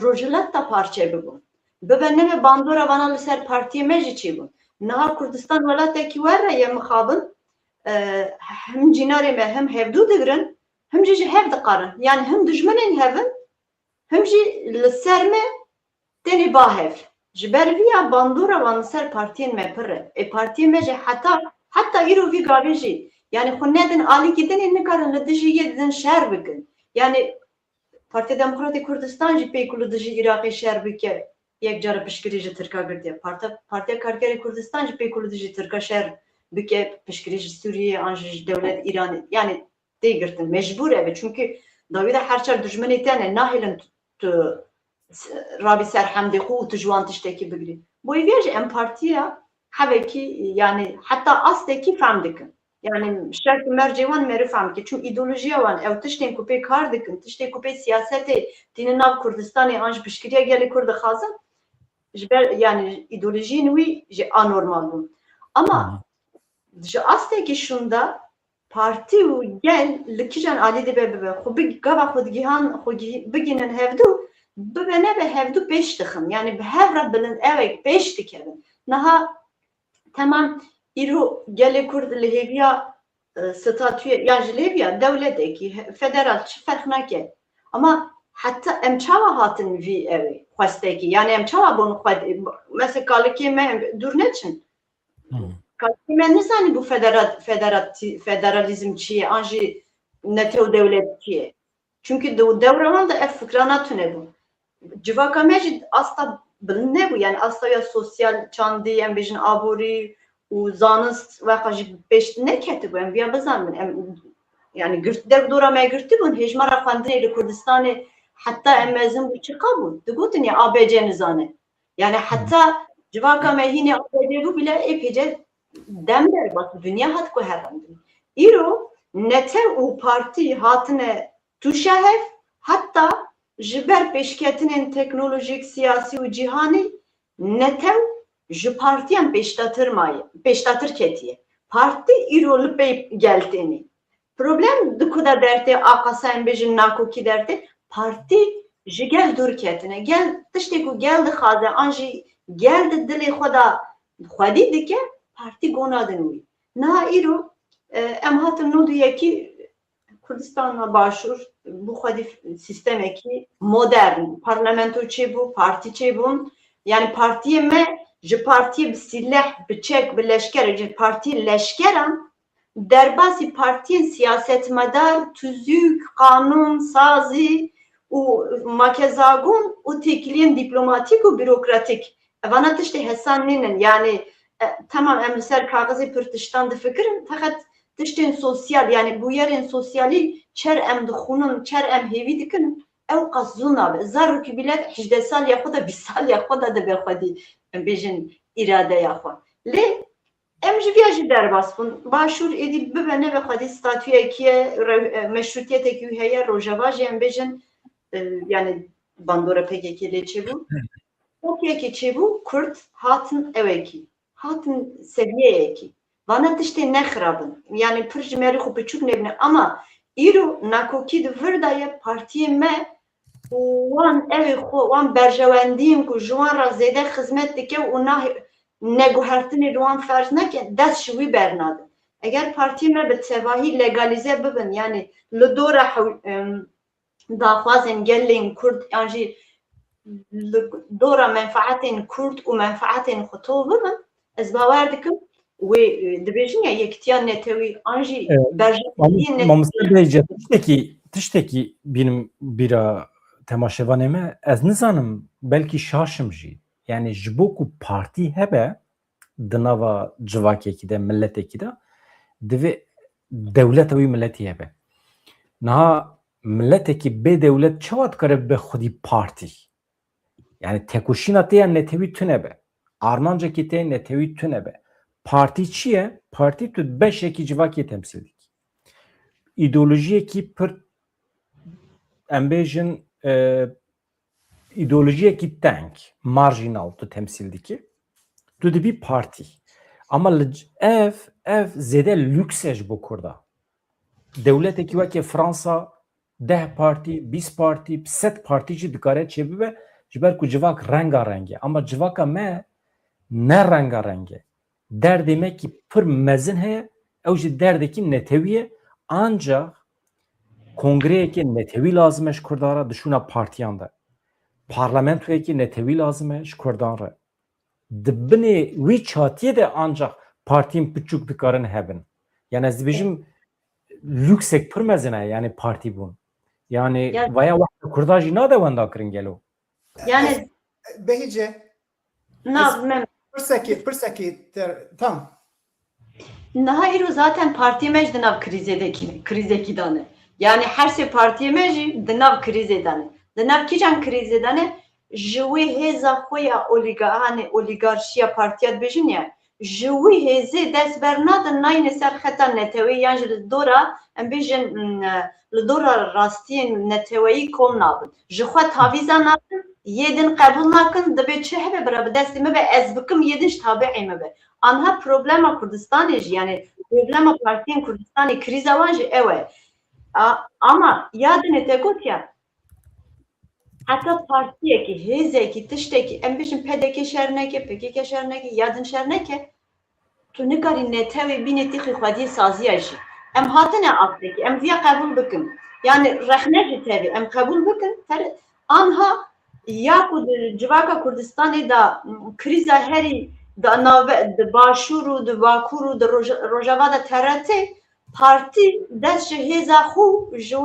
Rojhilat da parçe bibûn. Bibe neve bandora vana li ser partiyê me jî çîbûn. Niha Kurdistan welatekî were ye mixabin hem cînarê me hem hevdû digirin hem jî ji hev diqarin. Yani hem dijminên hevin hem jî li ser me tenê bahev. Ji ber vî ya bandora wan li ser partiyên me pir e. Partiyê me jî heta îro vî gavê jî yani xwe nedin alîkî dinê nikarin li dijî yê didin şer bikin. Yani Partiya Demokratik Kurdistan jî pêk û li dijî Iraqê şer bike yek cara piştgirî ji Tirka girtiye. Partiya Karkerê Kurdistan jî pêk û li dijî Tirka şer bike piştgirî ji Sûriyê an ji dewlet Îranê. Yani tê girtin mecbûr e çünkü dawî de her çar dijminê tene nahêlin tu rabî ser hemdê xwe û tu ji wan tiştekî bigirî. Bolîviya jî em partiya hevekî yani heta astekî fehm dikin. Yani şerkî mercê wan merî fehm dike. Çünkü îdeolojiya wan ew tiştên ku pê kar dikin, tiştê ku pê siyasetê tînin nav Kurdistanê an ji piştgiriya gelê Kurd dixwazin ji ber yani îdeolojiyên wî jî anormal bûn. Ama ji astekî şunda partî û gel li kîjan alî dibe bibe xwe gava xwedgihan bigînin hevdû bibe nebe hevdû pêş dixin. Yani bi hev re bilind evek pêş dikevin. Niha temam îro gelê Kurd li hêviya statûyê yan ji lêviya dewletekî federal çi ferq nake. Ama heta em çawa hatin vî evê xwestekî yani em çawa bûn mesela kalikê me dûr neçin. Kalikê me nizanî bu federalizm çi ye an jî netew dewlet çi ye. Çünkü dewra wan de ev fikra natune bû. Civaka me jî asta bilind nebû yani asta ya sosyal çandî em bêjin aborî û zanist veqa jî pêş neketibû em viya bizanin em yani dewra me girtibûn hejmara xwendinê li Kurdistanê heta em mezin bû çi qabû digotin ya ABC nizane. Yani heta civaka me hînê ABC bû bile êpêce dem derbat dünya hat ku herandin. İro netev û partî hatine tuşa hev hatta ji ber pêşketinên teknolojik, siyasî û cîhanî netew ji partiyan pêşdatir ketiye. Partî îro li pê geltenî. Problem di ku da dertê aqasa em bêjin nakokî dertê partî ji gel dûr ketine. Gel tiştê ku gel dixwaze an jî gel di dilê xwe da xwedî dike partî gonadin wî. Niha îro em hatin nû yekî Kurdistana başûr bu xwedî sistemekî modern parlamento çêbû, partî çêbûn. Yani partiyê me ji partiyê bi sîleh, bi çek, bi leşker, ji partiyê leşkeran derbasî partiyên siyasetmedar, tüzük, kanûn, sazî û makezagûn û têkiliyên dîplomatîk û bürokratik. Evana tiştê hesan nînin yani tamam em li ser kaxizê pir tiştan difikirin feqet tiştên sosyal yani bu yerên sosyalî çer em dixwînin, çer em hêvî dikin ew qas zû nabe. Zarokî bîlet 18 sal ya xwe da 20 sal ya xwe da dibe xwedî em bêjin îradeya xwe. Lê em ji vêya jî derbas bûn. Başûr êdî bibe neve xwedî statûyekî ye meşrûtiyetekî wî heye rojava jî em bêjin yani bandora PKK lê çêbû. Tokiyekî çêbû Kurd hatin evekî. Hatin seviyeyekî. Vana tiştê nexirabin. Yani pir ji merî xwe piçûk nebine ama îro nakokî di vir de ye partiyê me wan evê xwe wan berjewendiyên ku ji wan re zêde xizmet dike û neguhertinê li wan ferz neke dest ji wî bernadin. Eger partiyê me bi tevahî legalize bibin yani li dora daxwazên gelên Kurd yan jî li dora menfaetên Kurd û menfaetên xwe bibin ez bawer dikim wê dibêjin ya yekitiya netewî an jî berjewendiyên tiştekî bînim bîra temaşevanê me ez nizanim belkî şaşim jî yani ji bo ku partî hebe di nava civakekî de milletekî de divê dewleta wî milletî hebe. Niha milletekî bê dewlet çawa dikare be xwedî partî yani tekoşîna tê ya netewî tune be. Armancekî tê netewî tune be. parti çiye? Parti tu 5 civakî temsil dike. İdeolojiyekî pir em bêjin ideolojiyekî teng, marjinal tu temsil dike. Tu dibî partî. Ama ev zêde lüks e ji bo Kurda. Dewletekî wekî Fransa 10 partî, 20 partî, 100 partî jî dikare çêbibe ji ber ku civak rengareng e. Ama civaka me ne rengareng e. Derdê me kî pir mezin heye, ew jî derdekî netewî ye. Ancak kongreyekî netewî lazim e ji Kurdan re dişûna partiyan de. Parlamentoyekî netewî lazim e ji Kurdan re. Di binê wî çatiyê de ancak partiyên piçûk dikarin hebin. Yani ez dibêjim lüksek pir mezin e yani partî bûn. Yani vaya wexta Kurda jî nade wenda kirin gelo. Yani Behice Pırsaki tam. Naha îro zaten partiye me di nav krizekî dane. Yani her se partiye me jî di nav krizê dane. Di nav kîjan krizê dane? Ji wê hêza xwe ya oligarşiya partiya dibêjin ya, ji wê hêzê dest bernadin nayîne ser xeta netewê yan ji li dora em bêjin li dora rastiyên neteweyî kom nabin. Ji xwe tavîza nakin, yêdin qebûl nakin, dibe çi hebe bira bi destê me be ez bikim yêdin ji tabeî me be. Anha problema Kurdistanê jî yani problema partiyên Kurdistanê krîza wan jî ew e. Ama yadinê te gotiya heta partiyekî, hêzekî, tiştekî em bêjin PDK şerneke, PKK şerneke, yadin şerneke tu nikarî netewê bînê tîxê xwediyê saziya jî. Em hatine astekî, em viya qebûl bikin. Yani rexne ji tevê em qebûl bikin anha ya ku di civaka Kurdistanê da krîza herî da nave di başûr û di bakur û di rojava de teretê partî dest ji hêza xwe ji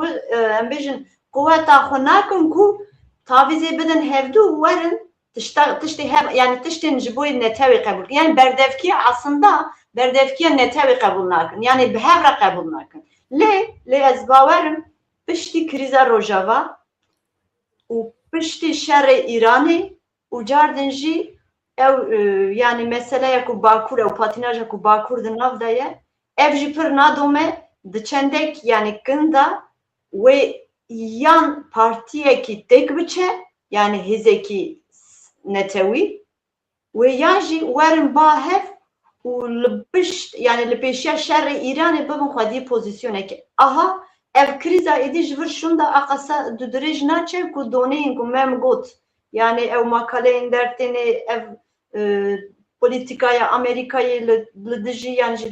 em bêjin quweta xwe nakin ku tavîzê bidin hevdû werin tiştê hev yani tiştên ji bo netewê qebûl kirin. Yani berdevkiya aslında berdevkiya netewê qebûl nakin. Yani bi hev re qebûl nakin. Lê ez bawerim piştî krîza rojava û piştî şerê Îranê û cardin jî ew yani meseleya ku bakur ew patînaja ku bakur di nav de ye ev jî pir nadome di çendek yani ginda wê yan partiyekî têk biçe yani hêzekî netewî wê yan jî werin ba hev û li pişt yani li pêşiya şerê Îranê bibin xwediyê pozisyoneke. Aha ev krîza êdî ji vir şunda aqasa du dirêj naçe ku doneyên ku me got yani ew makaleyên dertênê ev polîtikaya Amerîkayê li dijî yan jî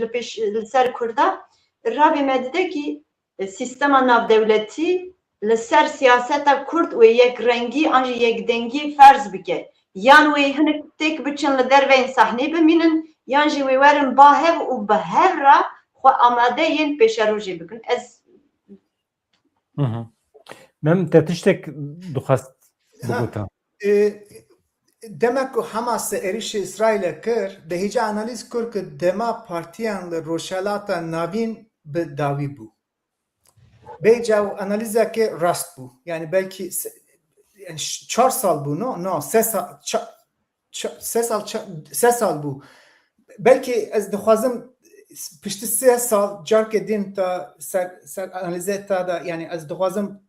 li ser Kurda ravê me dide ki sîstema navdewletî li ser siyaseta Kurd û yekrengî an jî yekdengî ferz bike. Yan wê hinek têk biçin li derveyên sahnê bimînin yan jî wê werin ba hev û bi hev re xwe amade yên pêşerojê bikin. Ez Mem te tiştek dixwast bigotan. Demek ku Hamas êrişê İsraîlê kir, de hêja analîz kir ki dema partiyan li Rojhilatê navîn bi dawî bû. Bêca analîzekê rast bû. Yani belki 4 sal bû, no 3 sal bû. Belki ez dixwazim piştî 3 sal carkê din ta ser analîzê ta da yani ez dixwazim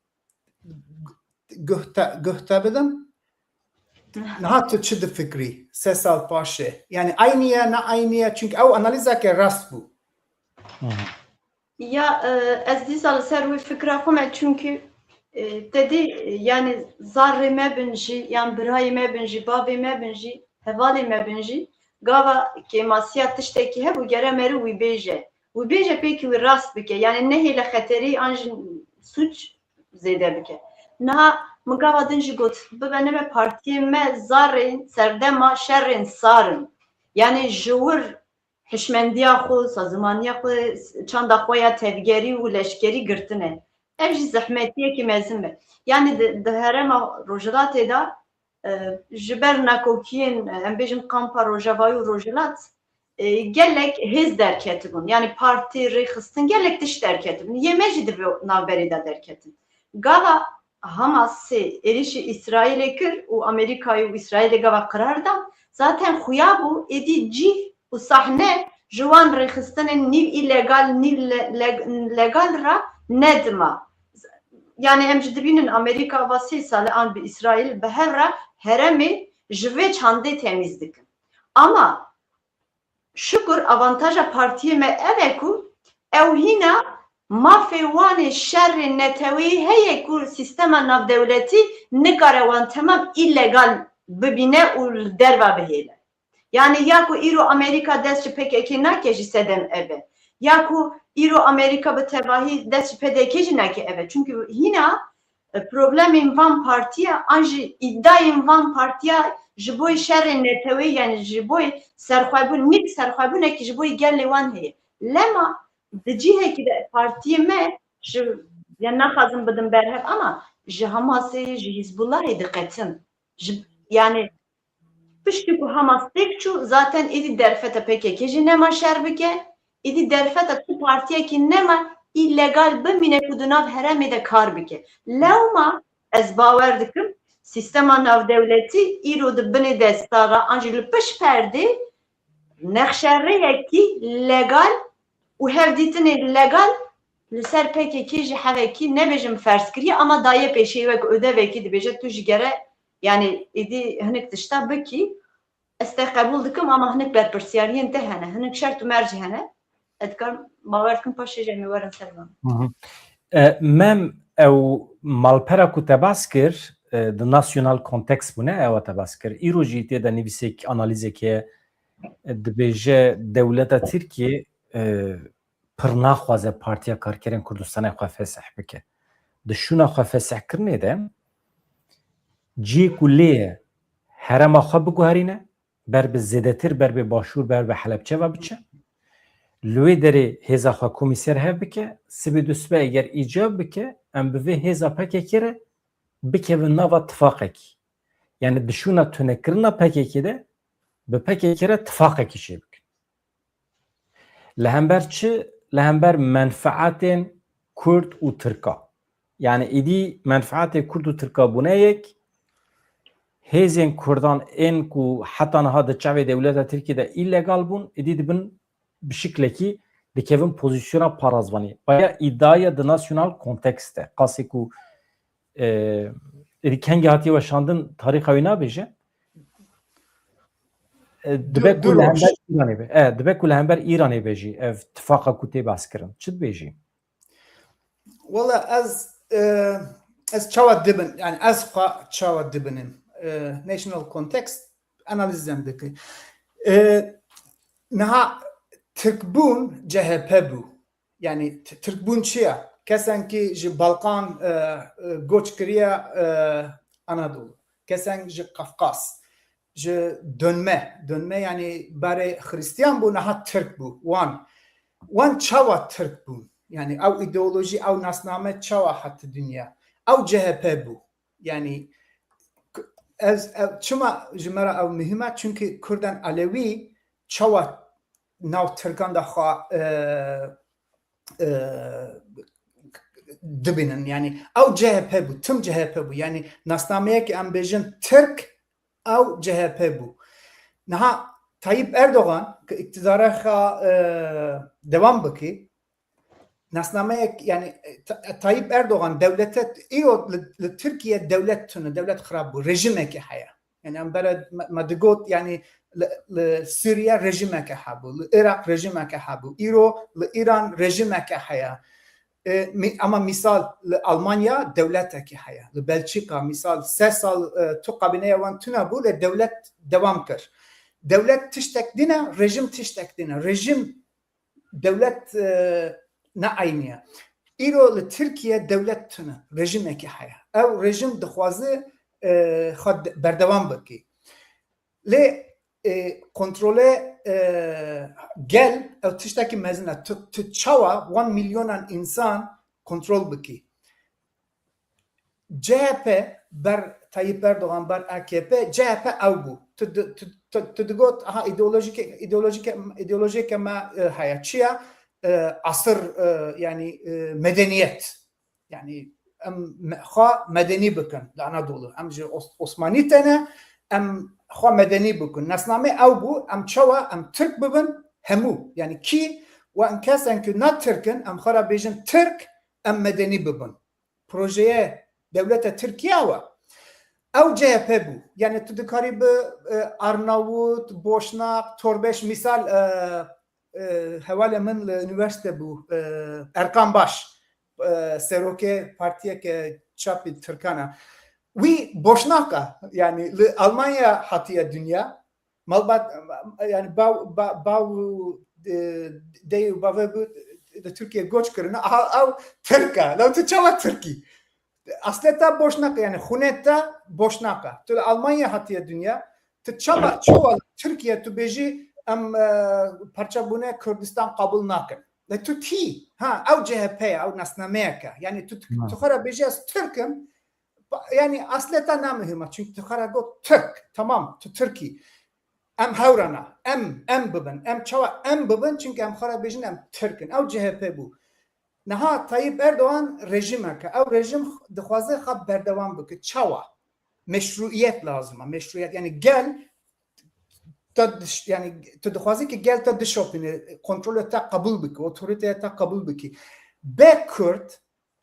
guhta bidim. Niha tu çi difikrî 3 sal paşê? Yani aynıya ne aynıya çünkü ew analîzekê rast bû. Ya ez dîsa li ser wî fikra xwe me çünkü dedi yani zarrê me bin jî yan birayê me bin jî bavê me bin jî hevalê me bin jî gava kêmasiya tiştekî hebû gere merî wî bêje. Wî bêje pêkî wî rast bike yani nehê li xeterî an jî suç zêde bike. Niha min gava din jî got bibe nebe partiyên me zarrên serdema şerrên sarin. Yani ji wir hişmendiya xwe, sazimaniya xwe, çanda xwe ya tevgerî û leşkerî girtine. Ev jî zehmetiyekî mezin be. Yani di herêma Rojhilatê da ji ber nekokiyên em bêjin kampa Rojavayî û Rojhilat gelek hêz derketibûn. Yani partî rêxistin gelek tiş derketibûn. Yê me jî dibe navberê de derketin. Gava Hamasê êrişî İsraîlê kir û Amerîkayê û İsraîlê gava qirar da zaten xuya bû êdî cih û sahne جوان رخصتن نیو ایلگال نیو لگال را ندما yani em ji dibînin Amerika va 3 sal an bi İsrail bi hev re heremê ji vê çandê temiz dikin. Ama şukur avantaja partiyê me ev e ku ew hîna mafê wanê şerrê netewî heye ku sîstema navdewletî nikare wan temam illegal bibîne û li derve bihêle. Yani ya ku îro Amerika dest ji PKK nake ji sedem eve. Ya ku îro Amerika bi tevahî dest ji PDK jî nake eve. Çünkü hîna problemên van partiya an jî îdayên van partiya ji bo şerrê netewî yani ji bo serxwebûn nîk serxwebûnekî ji bo gelê wan heye. Lema di cihekî de partiyê me ji yani naxwazim bidim berhev ama ji Hamasê ji Hizbullahê diqetin. Yani piştî ku Hamas têk çû zaten êdî derfeta PKK jî nema şer bike, êdî derfeta tu partiyekî nema illegal bimîne ku di nav herêmê de kar bike. Lewma ez bawer dikim sîstema navdewletî îro di binê destara an jî li piş perdê nexşereyekî legal û hevdîtinê legal li ser PKK jî hevekî nebêjim ferskiriye ama daye pêşî wek ödevekî dibêje tu jî gere yani êdî hinek tişta bikî ez te qebûl dikim ama hinek berpirsiyariyên te hene hinek şert û merci hene ez dikarim bawer dikim paşê jê em ê werin ser van. Mem ew malpera ku te bas kir di nasyonal kontekst bûne ew te bas kir. Îro jî tê de nivîsek analîzekê dibêje dewleta Tirkiye pir naxwaze Partiya Karkerên Kurdistanê xwe fesih bike. Di şûna xwe fesihkirinê de ciyê ku lê ye herema xwe biguherîne ber bi zêdetir ber bi başûr ber bi Helepçe ve biçe. Li wê derê hêza xwe komîser hev bike sibê du sibe eger îcab bike em bi vê hêza PKK re bikevin nava tifaqekî. Yani di şûna tunekirina PKK de bi PKK re tifaqekî çê bikin. Li hember çi? Li hember menfaatên Kurd û Tirka. Yani êdî menfaatê Kurd û Tirka bûne yek hêzên Kurdan ên ku heta niha di çavê dewleta Tirkiye de illegal bûn êdî dibin bi şiklekî dikevin pozisyona parazvanî. Baya îdaya di nasyonal kontekste. Qasê ku êdî kengî hatiye weşandin tarîxa wê nabêje dibe ku li hember Îranê be. Dibe ku li hember Îranê be jî ev tifaqa ku tê baskirin. Çi dibêjî? Wala ez çawa dibin yani ez xwe çawa dibinim. National context analizem dike. Niha Türkbûn CHP bû. Yani Türkbûn çi ye? Kesen ki ji Balkan goç kiriye Anadolu. Kesen ji Kafkas. Ji dönme yani bare Hristiyan bû niha Türk bû. Wan çawa Türk bûn. Yani ew ideoloji ew nasname çawa hattı dünya. Ew CHP bû. Yani ez çima ji me re ew mühim e çünkü Kurdan Alewî çawa nav Tirkan da xwe dibînin. Yani ew CHP bû, tim CHP bû. Yani nasnameyekî em bêjin Türk ew CHP bû. Niha Tayyip Erdoğan ki iktidara xwe devam bikî nasnameyek yani Tayyip Erdoğan devlete îro li Tirkiye devlet tune devlet xirab bû rejimekî heye. Yani em bere me digot yani li Suriye rejimekî hebû, li Iraq rejimekî hebû, îro li İran rejimekî heye. Ama misal li Almanya devletekî heye. Li Belçika misal 3 sal tu kabîneya wan tune bû lê devlet devam kir. Devlet tiştek dîne, rejim tiştek dîne. Rejim devlet ne aynıya. İro li Tirkiye devlet tune rejimekî heye. Ew rejim dixwaze xwe berdevam bikî. Lê kontrole gel ew tiştekî mezin e. Tu çawa 1 milyonan insan kontrol bikî. CHP ber Tayyip Erdoğan ber AKP CHP ew bû. Tu digot aha ideolojik me heye. Çi ye? Asır yani medeniyet. Yani em xwe medeni bikin li Anadolu. Em ji Osmanî tene em xwe medeni bikin. Nasname ew bû em çawa em Türk bibin hemû yani ki ve em kesen ki na Türk'ün em xara bêjin Türk em medeni bibin. Projeye devlete Türkiye wa ew CHP bû. Yani tu dikarî bi Arnavut, Boşnak, Torbeş misal hevalê min li üniversite bû Erkan Baş serokê partiyeke çapî Türkana. Wî Boşnaka yani li Almanya hatiye dünya malbat yani bav deyê bavê bû li Türkiye göç kirine ew Türka. Lew tu çawa Türkî? Asleta Boşnaka yani Huneta Boşnaka. Tu Almanya hatiye dünya. Tu çawa Türkiye tu bêjî em parça bune Kürdistan kabul nakin. Le tu tî ha ew CHP ew nasnameyeke. Yani tu xara bêjî ez Türk'üm. Yani asleta namihima çünkü tu xara got Türk. Tamam tu Türkî. Em hewrana em bibin. Em çawa em bibin çünkü em xara bêjin em Türk'ün. Ew CHP bû. Niha Tayyip Erdoğan rejimeke. Ev rejim dixwaze xwe berdevam bike. Çawa? Meşruiyet lazım. Meşruiyet yani gel yani tu dixwazî ki gel te dişopîne kontrolê te qebûl bike, otoriteye te qebûl bike. Bê Kurd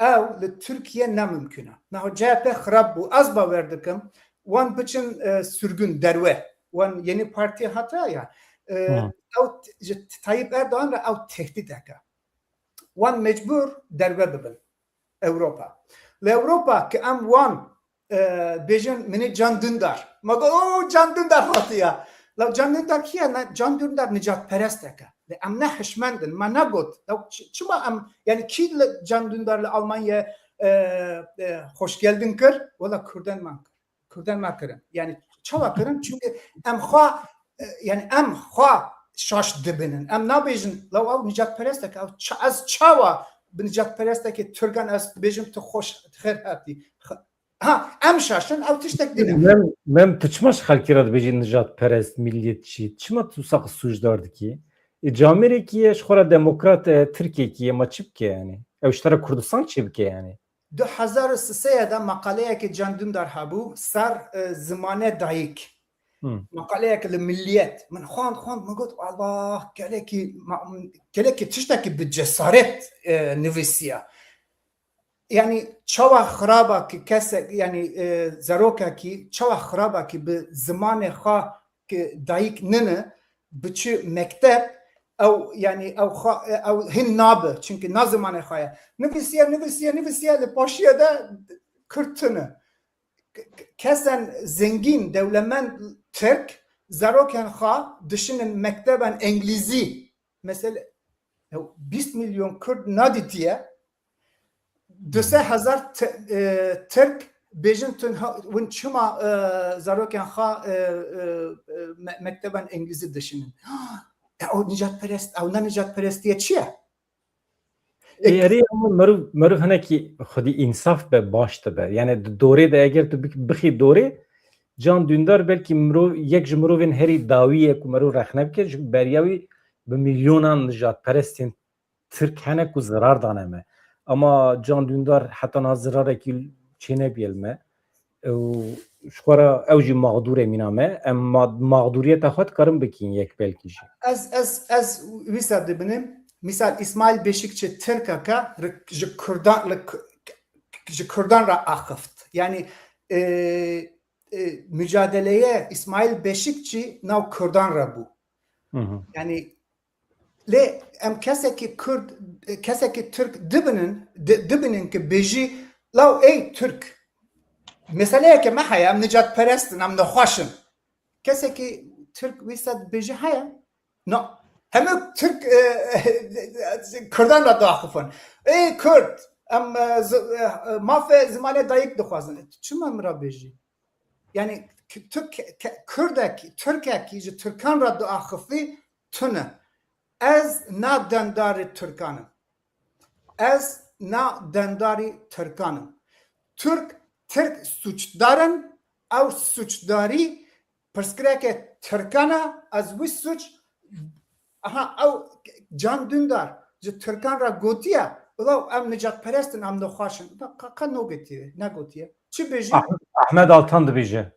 ew li Tirkiye nemimkün e. Niha CHP xirab bû. Ez bawer dikim wan biçin sürgün derve. Wan yeni parti hata ya. Ew Tayyip Erdoğan re ew tehdit eke. Wan mecbur derve bibin. Avrupa. Li Avrupa ki em wan bêjin minê Can Dündar. Ma got Can Dündar hatiye. Law Can Dündar kiye? Can Dündar nicatperest eke. Em ne hişmendin. Ma ne got? Çima em yani ki Can Dündar li Almanya hoş geldin kir? Valla Kürden man kir. Kürden man kirin. Yani çawa kirin? Çünkü em xwe yani em xwe şaş dibinin. Em nabêjin law ew nicatperest eke. Ez çawa bi nicatperestekê Türkan ez bêjim tu hoş xêr hatî. Ha em şaşın ew tiştek dine. Mem tıçmaş xelkî re dibêjin nijatperest, milliyetçî. Çima tu saq sujdar dikî? Camerekî ye ji xwe re demokrat Tirkiyekî ye ma çi bike yani? Ew ji te re Kurdistan çi bike yani? 2003 de makaleyekê Can Dündar hebû ser zimane dayîk. Makaleyek li milliyet. Min xwand min got Allah gelekî tiştekî bi cesaret nivîsiye. Yani çawa xiraba ki kesek yani zarokekî çawa xiraba ki bi zimanê xwe ki dayîk nine biçi mektep ew yani ew hin nabe çünkü na zimanê xwe ye. Nivîsiye li paşiye de Kürtine. Kesen zengin devlemend Türk zarokên xwe dişinin mekteben İngilîzî. Mesela 20 milyon Kürt nadîtiye 2,000 Türk bêjin tun win çima zarokên xwe mekteben İngilîzî dişinin. Ew nicatperest, ew ne nicatperestiye çi ye? Yerê meriv hinekî xwedî insaf be baş dibe. Yani dorê de eger tu bixî dorê Can Dündar belkî mirov yek ji mirovên herî dawî ye ku mirov rexne bike ji beriya wî bi milyonan nijatperestên Tirk hene ku zirar dane me. Ama Can Dündar heta na zirarekî çê nebiyel me. Ew ji xwe re ew jî mağdûr mîna me. Em mağdûriyeta xwe dikarin bikîn yek belkî jî. Ez wîsa dibinim. Misal İsmail Beşikçi Türkaka ji Kürdan ra axıft. Yani mücadeleye İsmail Beşikçi nav Kürdan ra bû. Yani le em kesekî Kürt kesekî Türk dibinin ki bêjî law ey Türk meseleyeke me heye em nicatperestin em nexweşin. Kesekî Türk wîsa bêjî heye? No. Hemû Türk Kürdan ra daxifin. Ey Kürt em mafe zimanê dayîk dixwazin. Çima min ra bêjî? Yani Türkekî ji Türkan ra daxifî tune. Ez na dendarê Türkanim. Ez na dendarê Türkanim. Türk suçdarin ew suçdarî pirsgirêke Türkana ez wî suç ew Can Dündar ji Türkan ra gotiye ulaw em nicatperestin em nexweşin. Ka ne gotiye? Çi bêjî? Ahmet Altan dibêje.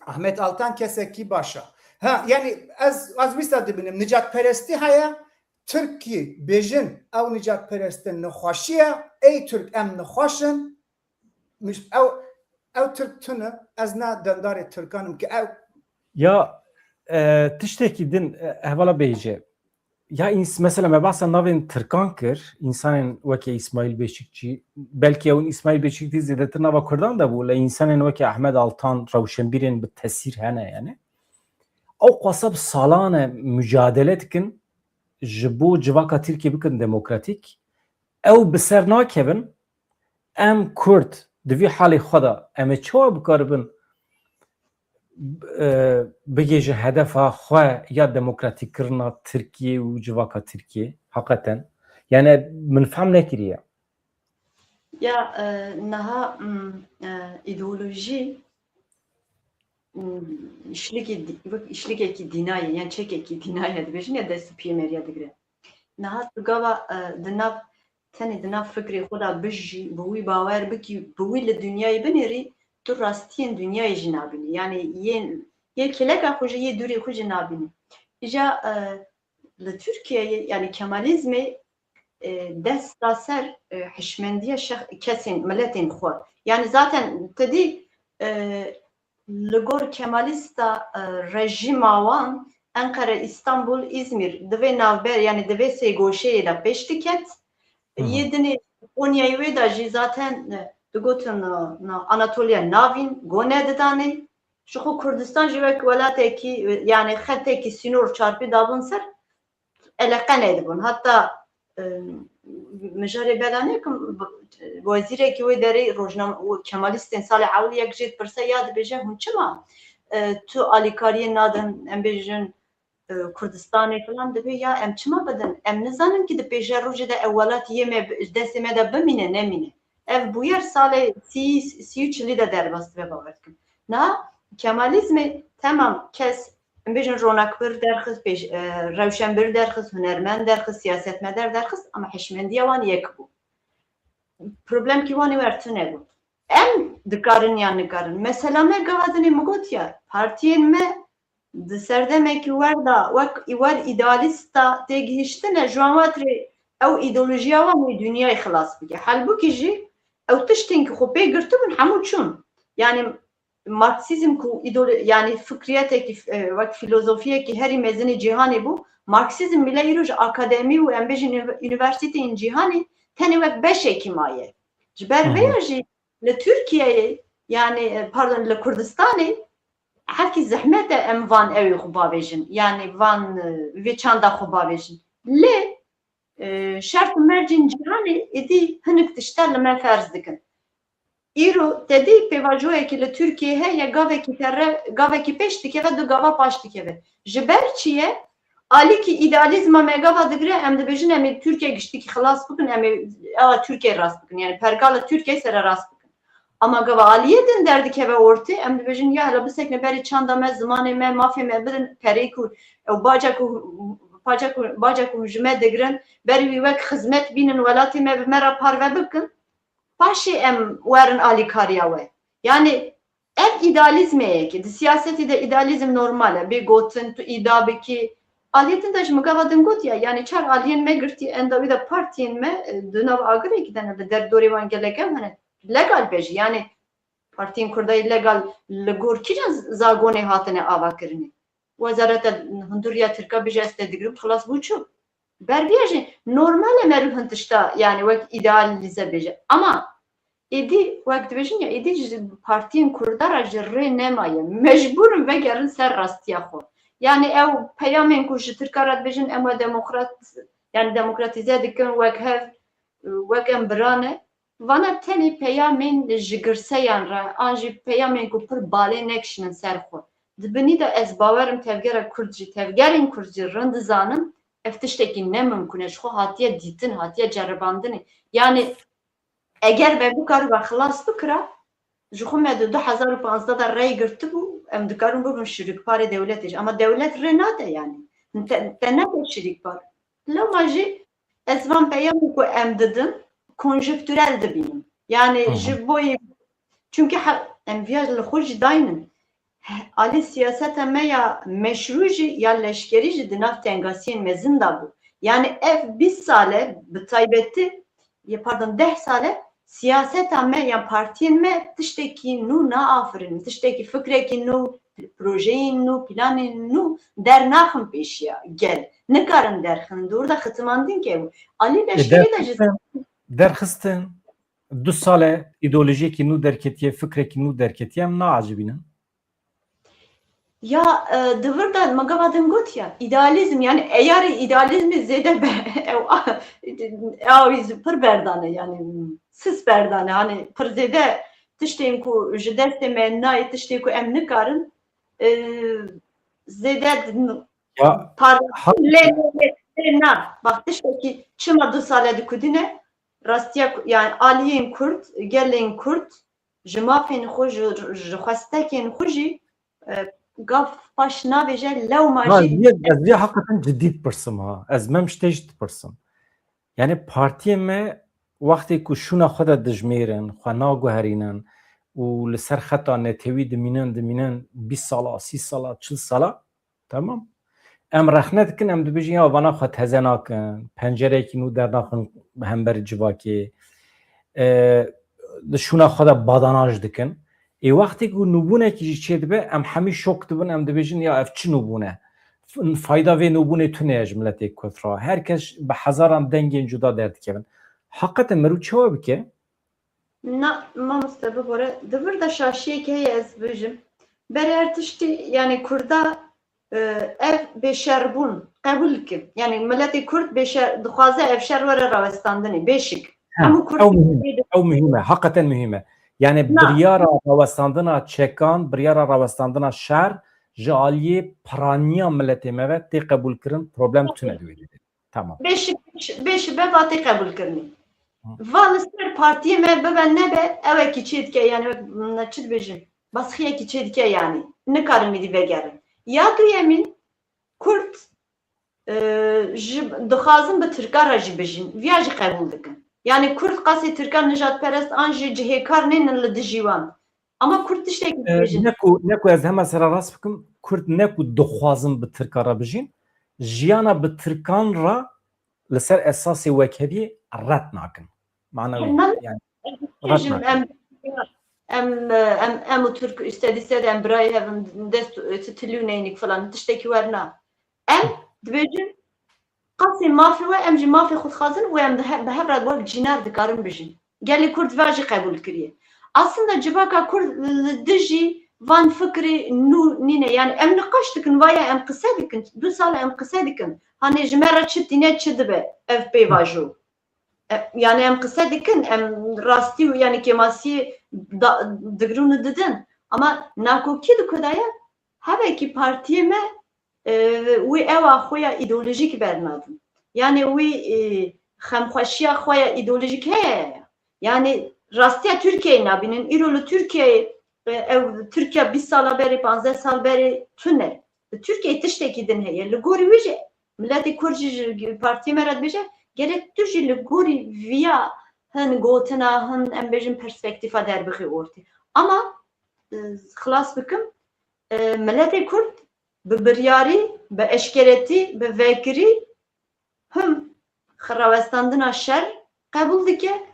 Ahmet Altan kesekî baş e. Ha yani az vista dibinem nicat peresti haya Türkiye bejin ev nicat perestin nexwaşiye ey Türk em nexwaşin ev Türk tune ez na dendarê Türkanım ki ev ya tiştekî din hevala bêje ya mesela me bahsa navên Tirkan kir însanên wekî İsmail Beşikçî belkî ew İsmail Beşikçî zêdetir nava Kurdan da bû li însanên wekî Ahmed Altan Rewşenbîrên bi tesîr hene yani ew xwasa bi salan e mücadele dikin ji bo civaka Tirkiye bikin demokratîk ew bi ser nakevin em Kurd di vî halê xwe de em ê çawa bikaribin bigêje hedefa xwe ya demokratîkkirina Tirkiye û civaka Tirkiye heqeten yani min fehm nekiriye ya niha ideoloji işlikekî dînayê yan çekekî dînayê dibêjin ya destî pêmeriya digire niha tu gava di nav tenê di nav fikrê xwe da bijî bi wî bawer bikî bi wî li dünyayê binêrî tu rastiyên dünyayê jî nabînî yani yê keleka xwe jî yê dûrê xwe jî nabînî îja li Tirkiyeyê yani Kemalizmê dest da ser hişmendiya kesên milletên xwe yani zaten tedî li gor Kemalîsta rejîma wan Ankara, İstanbul, İzmir divê navber yani divê sê goşeyê de pêş diket yê dinê Konyayê wê de jî zaten digotin Anatolya navîn gone didanê ji xwe Kurdistan jî wek welatekî yani xetekî sînor çarpî dabûn ser eleqenê dibûn hatta mijarê bela nekim wezîrekî wê derê rojname Kemalîstên salê ewliyek jê pirse ya dibêje hûn çima tu alîkariyê nadin em bêjin Kurdistanê filan dibe ya em çima bidin em nizanin ki di pêşa rojê de ew welatiyê me destê me de bimîne nemîne ev bûyer salê sî çilî de derbas dibe bawer dikim niha Kemalizmê temam kes em bêjin ronakbir derxist rewşenbir derxist hunermend derxist siyasetmedar derxist ama hişmendiya wan yek bû problemkî wan ê wer tune bû em dikarin yan nikarin mesela me gavadinê min gotiya partiyên me di serdemekî wer da wer îdealîsta tê gihîştine ji wan watirê ew îdeolojiya wan wê dünyayê xilas bike helbûkî jî ew tiştên ku xwe pê girtibûn hemû çûn yani Marksizm ku yani fikriyetekî wek filozofiyekî herî mezinê cîhanê bû Marksizm bile îro ji akademî û em bêjin üniversiteyên cîhanê tenê wek beşekî maye ji ber vê ya jî li Tirkiyeyê yani pardon li Kurdistanê herkî zehmet e em van evê xwe bavêjin yani van vê çanda xwe bavêjin lê şert û mercên cîhanê êdî hinek tişter li me ferz dikin îro tedî pêvajoyekî li Tirkiyeyê heye gavekî pêş dikeve du gava paş dikeve ji ber çi ye alîkî îdealîzma me gava digire em dibêjin em ê Tirkiye giştikî xilas bikin em ê Tirkiye rast bikin yani pergala Tirkiye sere rast bikin ama gava aliyê din derdikeve ortê em dibêjin ya hele bisekne berî çanda me zimanê me mafê me birin perê ku ew baca ku ji me digirin berî wî wek xizmet bînin welatê me bi me re parve bikin paşê em werin alîkariya we yani ev îdealîzmeyekî di siyasetî de îdealîzm normal e bê gotin tu îda bikî aliyetên de ji min gava din gotiya yani çar aliyên me girtî enda wî de partiyên me di nav agirêkî de ne di derdorê wan gelek ew hene legal bêjî yani partiyên Kurdayê legal li gor kîjan zagonê hatine avakirinê Wezareta Hinduriya Tirka bêje ez tê digirim xilas bû çû ber vê jî normal e me hin tişta yani wek îdealîze bêje ama êdî wek dibêjin ya êdî ji partiyên Kurda re ji rê nemaye mecbûrin vegerin ser rastiya xwe yani ew peyamên ku ji Tirka re dibêjin em we demokratîze dikin wek hev wek em birane vana tenê peyamên ji girseyan re an jî peyamên ku pir balê nekişinin ser xwe dibinî de ez bawerim tevgera Kurd jî tevgerên Kurd jî rind dizanin ev tiştekî nemimkûn e ji xwe hatiye dîtin hatiye ceribandinê yani eger me bikaribe xilas bikira ji xwe me di 2015 de rey girtibû em dikarin bibin şirîkparê dewletê jî ama dewlet rê nade yani te nebe şirîkbar lewma jî ez van peyamê ku em didin konjektürel dibînim yani ji bo çünkü em viya li xwe jî dayinin Ali siyaseta me ya meşru jî ya leşkerî jî di nav tengasiyên mezin da bû. Yani ev 20 sale bi taybetî pardon 10 sale siyaseta me ya partiyên me tiştekî nû naafirin, tiştekî fikrekî nû, projeyên nû, planên nû dernaxin pêşiya gel. Nikarin derxin. Orada xitmandin ke Ali leşkerî de jî derxistin 2 sale îdeolojiyekî nû derketiye, fikrekî nû derketiye em naacibînin. Ya dıvır da magavadın got ya idealizm yani eğer idealizmi zede be ev pır berdane yani sis berdane hani pır zede tişteyim ku jideste mennay tişteyim ku em nikarin zede Ya le na bak tişteki çıma 2 sale dikudine rastiya yani aliyen Kurt gelen Kurt jimafin xo jixwastekên xo jî gaf baş nabêje lew majî ez vê hakikaten cidî dipirsim ha. Ez mem ji tê jî dipirsim. Yani partiyê me wextê ku şûna xwe de dijmêrin, xwe naguherînin û li ser xeta netewî dimînin 20 sala, 30 sala, 40 sala tamam. Em rexne dikin em dibêjin ya vana xwe teze nakin, pencerekî nû dernaxin hemberî civakê, li şûna xwe de badanaj dikin. Wextê ku nûbûnekî jî çê dibe em hemî şok dibin em dibêjin ya ev çi nûbûn e. Fayda vê nûbûnê tune ji miletê kufra. Herkes bi hezaran dengên cuda derdikevin. Hakikaten merû çawa bike? na mamoste bibore divir da şaşiyekê heye ez bijim berê her tiştî yani Kurda ev bêşerbûn qebûl dikin yani miletê Kurd bêşer dixwaze ev şer were rawestandinê bêşik hemû Kurd Ew mühim e, hakikaten mühim e. Yani biryara rawestandina çekan, biryara rawestandina şer ji aliyê piraniya miletê me ve tê qebûlkirin problem tune diwêrê. Tamam. Bêşi be vatê qebûlkirinî. Va li ser partiyê me bibe nebe evekî çê dike yani çi dibêjin basxiyekî çê dike yani nikarin êdî vegerin. Ya duyemîn Kurd dixwazin bi Tirkara jî bijîn viya jî qebûl dikin. Yani Kurd qasê Tirkan nijadperest an jî cihêkar nênin li dijî wan. Ama Kurd tiştekî dibêjin. Ne ku ez hema sera rast bikim, Kurd ne ku dixwazin bi Tirkara bijîn, jiyana bi Tirkan ra li ser esasê wekheriyê ret nakin. Em û Türk istedîse de em birayê hevin dest tilûneynik falan tiştekî werna. Em dibêjin qasê mafê we em jî mafê xwe dixwazin û em bi hev re wek cînar dikarin bijîn. Gelê Kurd ve jî qebûl kiriye. Aslında civaka Kurd li dijî van fikrê nû nîne yani em niqaş dikin vaya em qise dikin 2 sal em qise dikin. Hani ji me re çi tîne çi dibe ev pêvajo. Yani em qise dikin em rastî û yani kemasiyê digirûn didin ama nakokî dikudaya hevekî partiyê me wî ewa xwe ya îdeolojîk bernadin. Yani wî xemxweşiya xwe ya îdeolojîk heye. Yani rastiya Tirkiyeyê nabînin îro li Tirkiyeyê ew Tirkiya 20 sala berê 15 sal berê tune. Li Tirkiyeyê tiştekî din heye. Li gorî wî jî miletê Kurd jî partiyê me re dibêje gerek tu jî li gorî viya hin gotina hin em bêjin perspektîfa derbixê ortê. Ama xilas bikim miletê Kurd bi biryarî, bi eşkeretî, bi vekirî him rawestandina şer qebûl dike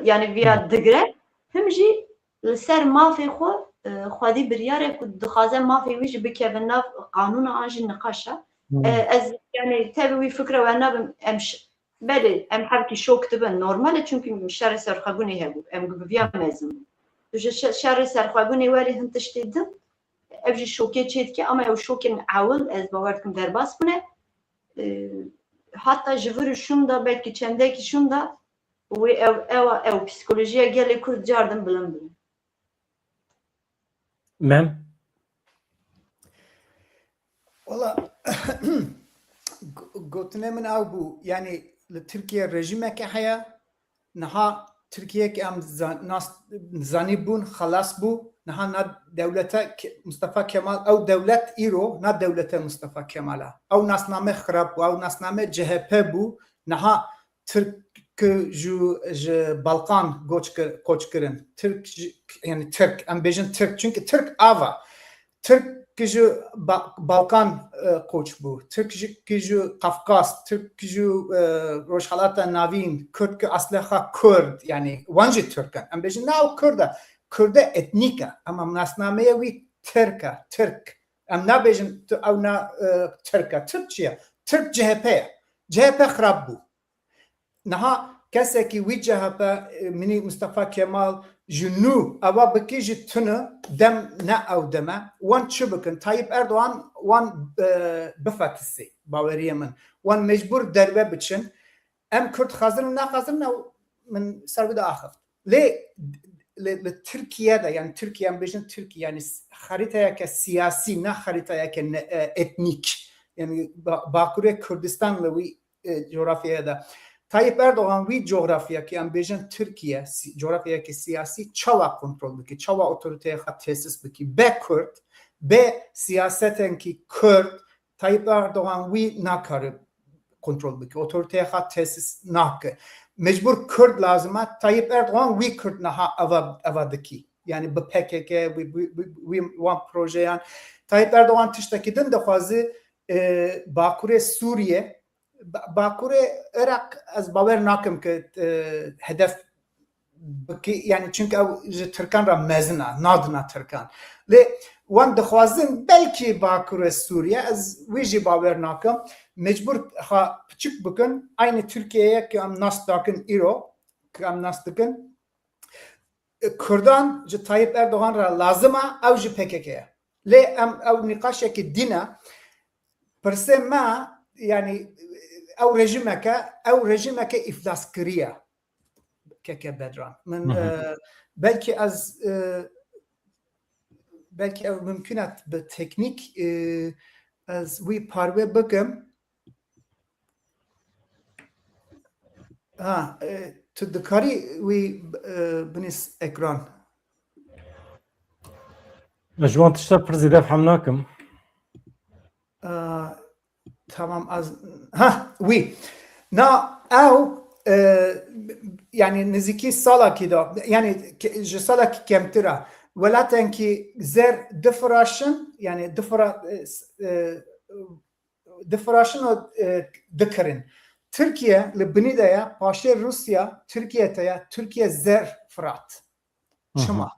yani viya digire him jî li ser mafê xwe xwedî biryarek ku dixwaze mafê wî jî bikevin nav qanûna an jî niqaşa. Ez yani tevî wî fikra we nabim em belê em hevkî şok dibin normal e çünkü şerê serxwebûnê hebû em bi viya mezin bûn. Ji şerê serxwebûnê werî hin tiştê din ev jî şokê çê dike ama ew şokên ewil ez bawer dikim derbas bûne. Hatta ji vir şûn da belkî çendekî şûn da wê ew psikolojiya gelê Kurd cardin bilind bûn. Mem? Valla gotinê min ew bû yani li Tirkiye rejimeke heye niha Tirkiyeyekî em zanîbûn xelas bû niha na dewleta Mustafa Kemal ew dewlet îro na dewleta Mustafa Kemal e ew nasname xirab bû ew nasname CHP bû niha Türk ji Balkan koç kirin Türk yani Türk em bêjin Türk çünkü Türk ava Türk kişi Balkan koç bu. Türk kişi Kafkas, Türk kişi Rojhalata Navin, Kürt ki asleha Kürt yani Vanji Türkan. Ama bejin nav Kürda. Kürda etnika. Ama nasnameye vi Türka, Türk. Ama na bejin av na Türka. Türkçe. Türk CHP. CHP xrab bu. Naha keseki vi CHP mini Mustafa Kemal جنو اوا بکیج تنه دم نه او دمه وان چه بکن طیب اردوان وان بفتسی باوریه من وان مجبور دربه بچن ام کرد خازن نه خازن نه من سرود آخر ل ترکیه ده yani Türkiye بیشتر Türkiye yani خریطه که سیاسی نه خریطه که etnik yani Baküre Kürdistan لوی coğrafyaya da Tayyip Erdoğan vi coğrafya ki ambejin Türkiye coğrafya ki siyasi çava kontrolü ki çava otoriteye tesis biki be Kürt be siyaseten ki Kürt Tayyip Erdoğan vi nakarı kontrol biki otoriteye tesis nakı mecbur Kürt lazıma Tayyip Erdoğan vi Kürt naha avadaki yani bu PKK vi one proje yani Tayyip Erdoğan tiştekidin de fazla Baküre Suriye Baküre Irak az baver nakim ki hedef yani çünkü Türkan ra mezna nadna Türkan le wan dixwazin belki Baküre Suriye az wiji baver nakim mecbur ha küçük bugün aynı Türkiye'ye ki am nas dakin iro ki am nas dakin Kürdan Tayyip Erdoğan ra lazıma ev ji PKK'ye le em ev nikaşe ki dina perse ma yani او رژیمه که افلاس کریه که بدران من belki mümkünat به تکنیک از وی پاروه بگم تو دکاری وی بنیس اکران مجموعة تشتغل برزيداف حمناكم tamam az oui na او yani niziki sala ki da yani je sala ki kemtira ولكن ki zer differentiation yani differentiation dikrin Türkiye Libni'de paşa Rusya Türkiye'de Türkiye zer fırat çıma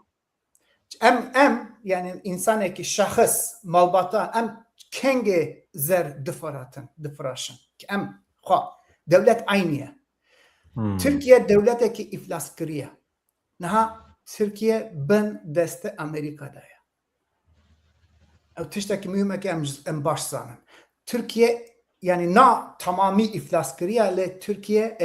em yani insan eki şahıs malbata em kenge zer differentiation ki em devlet aynıya Türkiye devleteki iflas kiriye naha Türkiye ben deste Amerika'da ya o tişteki mühim ki em başsanın Türkiye yani na tamamı iflas kiriye le Türkiye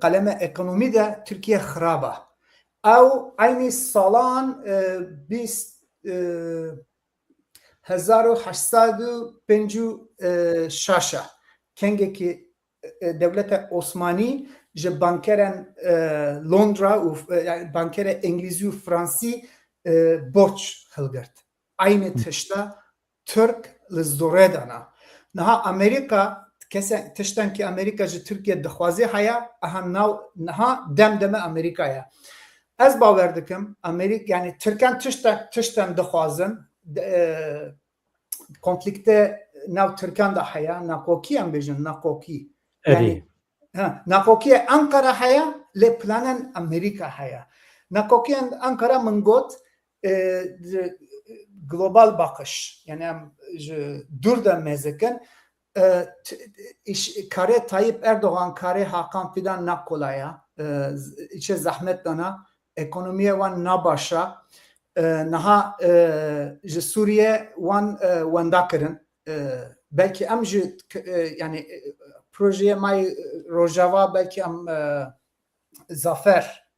kaleme ekonomi de Türkiye xraba او aynı salan 1856 kengeki devlete Osmani je bankeren Londra u bankere İngiliz u Fransi borç hılgırt. Aynı tışta Türk lizdoredana. Naha Amerika kesen tıştan ki Amerikacı Türkiye dixwazi haya naha demdeme Amerika'ya. Ez bawer dikim Amerika yani Türkan tiştan dixwazin konflikte nav Türkan da haya nakoki am bejin nakoki yani nakoki Ankara haya le planen Amerika haya nakoki Ankara mingot global bakış yani durda mezekin kare Tayyip Erdoğan kare Hakan Fidan nakolaya içe zahmet dana ekonomiye wan nabaşa naha ji Suriye wan dakirin belki em ji yani projeye may Rojava belki em zafer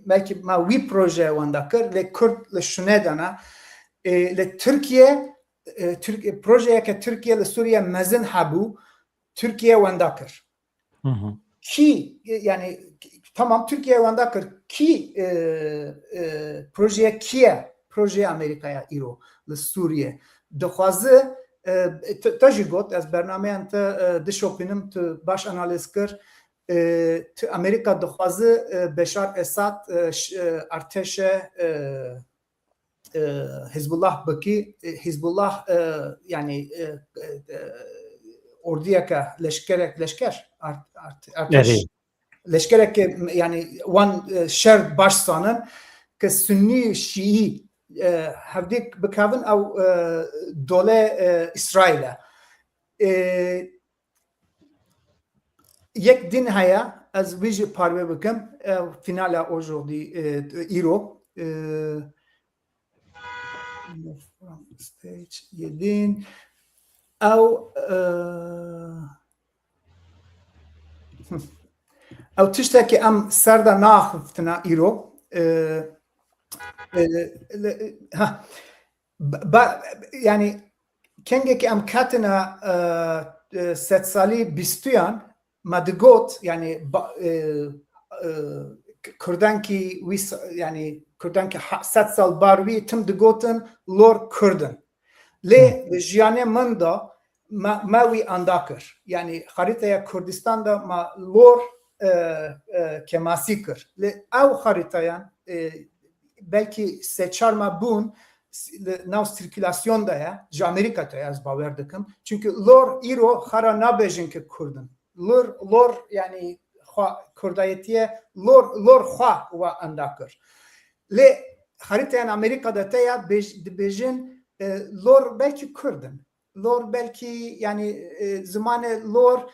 belki ma wî proje wan dakir le Kürt le şune dana le Türkiye projeye ke Türkiye le Suriye mezin habu Türkiye wan dakir ki yani tamam Türkiye vandakır ki proje Amerika'ya iro le Suriye dixwaze tajigot az bernameyan te dişopinim te baş analiz kir تو امریکا دخوازه بشار اسد ارتش حزب الله بکی حزب الله یعنی اردیه که لشکر ارتش لشکر که یعنی وان شرط باش سانن که سنی شیعی هفدیک بکاون او دوله اسرائیل یک دین هیا از ویژه پاروی بکم فینال اوجودی ایرو یه دین او تشتكي ام سردا ناخفتنا ايرو يعني كنجك ام كاتنا ست سالي بيستيان ما دقوت يعني كردانكي ويس يعني كردانكي ست سال باروي تم دقوتن لور كردن ليه جيانه مندا ما وي انداكر يعني خريطه كردستان دا ما لور کماسیکر او خریطایان بلکی سه چهار ما بون ناو سیرکولاسیون دایا جو امریکا تایا از باور دکم چونکه لور ایرو خرا نبیجن که کردن لور یعنی کردایتیه لور خواه و انداکر لی خریطایان امریکا دا تایا بیجن لور بلکی کردن لور بلکی یعنی زمان لور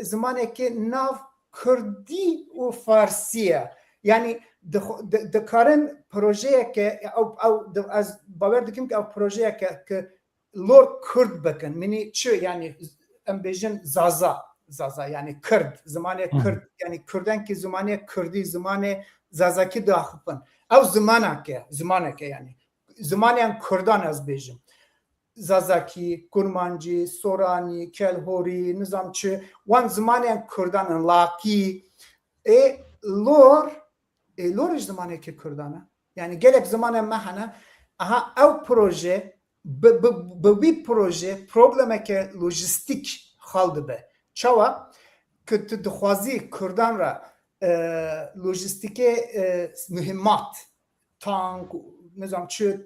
زمانی که ناو کردی و فارسیه یعنی دکارن پروژه که او از باور دکیم که او پروژه که لور کرد بکن منی چه یعنی ام بیجن زازا یعنی کرد زمان کرد یعنی کردن که زمان کردی زمان زازاکی داخلن او زمانه که یعنی زمان کردان از بیجن زازاکی، کرمانجی، سورانی، کلهوری، نظام چه وان زمانی کردان لاکی لورش زمانی که کردانه یعنی گلک زمان مهنه او پروژه بی پروژه پروبلمه که لوجستیک خالده به چوا که تو دخوازی کردان را لوجستیک مهمات تانک نظام چه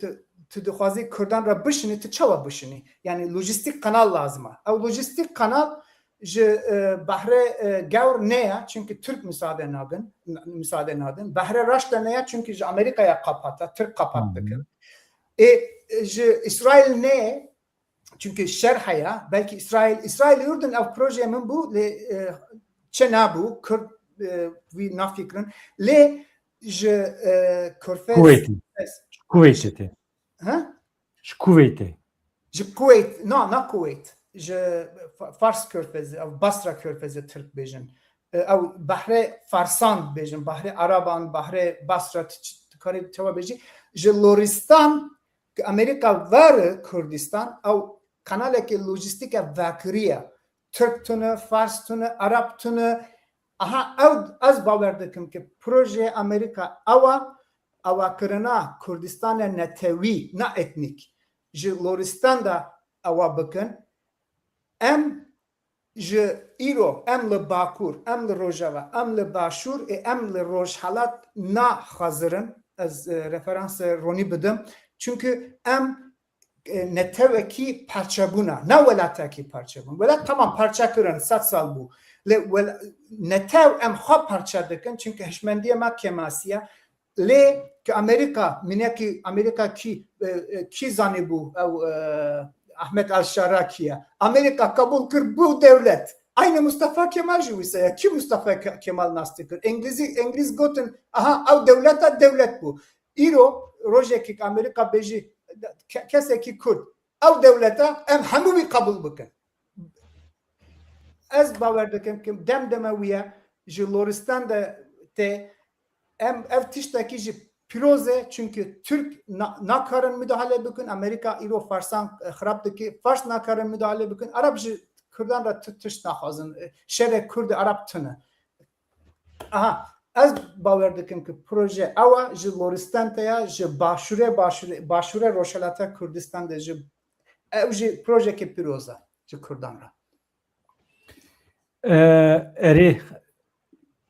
تو دخوازی کردان را بشنی تو چوا بشنی یعنی لوجستیک کانال لازمه او لوجستیک کانال بحر گور نیا چونکه ترک مساعده نادن بحر رشد نیا چونکه امریکا یا قاپاتا ترک قاپات بکن اسرائیل نه چونکه شرح یا بلکه اسرائیل اردن او پروژه من بو چه نبو کرد وی نافکرن لی کرفز کویتی ها؟ کویتی کویت نه کویت فارس کرفز او بصره کرفز ترک بیجن او بحر فارسان بیجن بحر عربان بحر بصره کاری چوا بیجی لورستان که امریکا ور کردستان او کانال که لوجستیک وکریه ترک تونه فارس تونه عرب تونه او از باور دکم که پروژه امریکا او کرنا کردستان نتوی نه اتنیک لورستان دا او بکن ام ایرو ام لباکور ام لروجاوا ام لباشور ام لروجحالات نا خازرن از رفرانس رونی بدم چونکه ام نتوکی پرچبونا نه ولاتکی پرچبون ولات تمام پرچه کرن 100 سال بو نتو ام خواب پرچه دکن چونکه هشمندی ما کماسیه لی که امریکا منیکی امریکا کی زانی بو او احمد الشارع کیه امریکا قبول کرد بو دولت aynı Mustafa Kemal juvise ki Mustafa Kemal nastikir İngiliz gotun او devlet bu İro rojeki Amerika beji keseki Kurd او devlete em hamu kabul bıkın az baver dikim ki demdemewiye Loristan da te em ev tişteki piroze çünkü Türk nakarın müdahale bükün Amerika İro Farsan xarabdaki Fars nakarın müdahale bükün Arapçı Kürdan da tış naxazın şere Kurd Arap tını az baver dikim ki proje ava Loristan ya başure roşalata Kürdistan da ev proje ki piroza Kürdan ra eri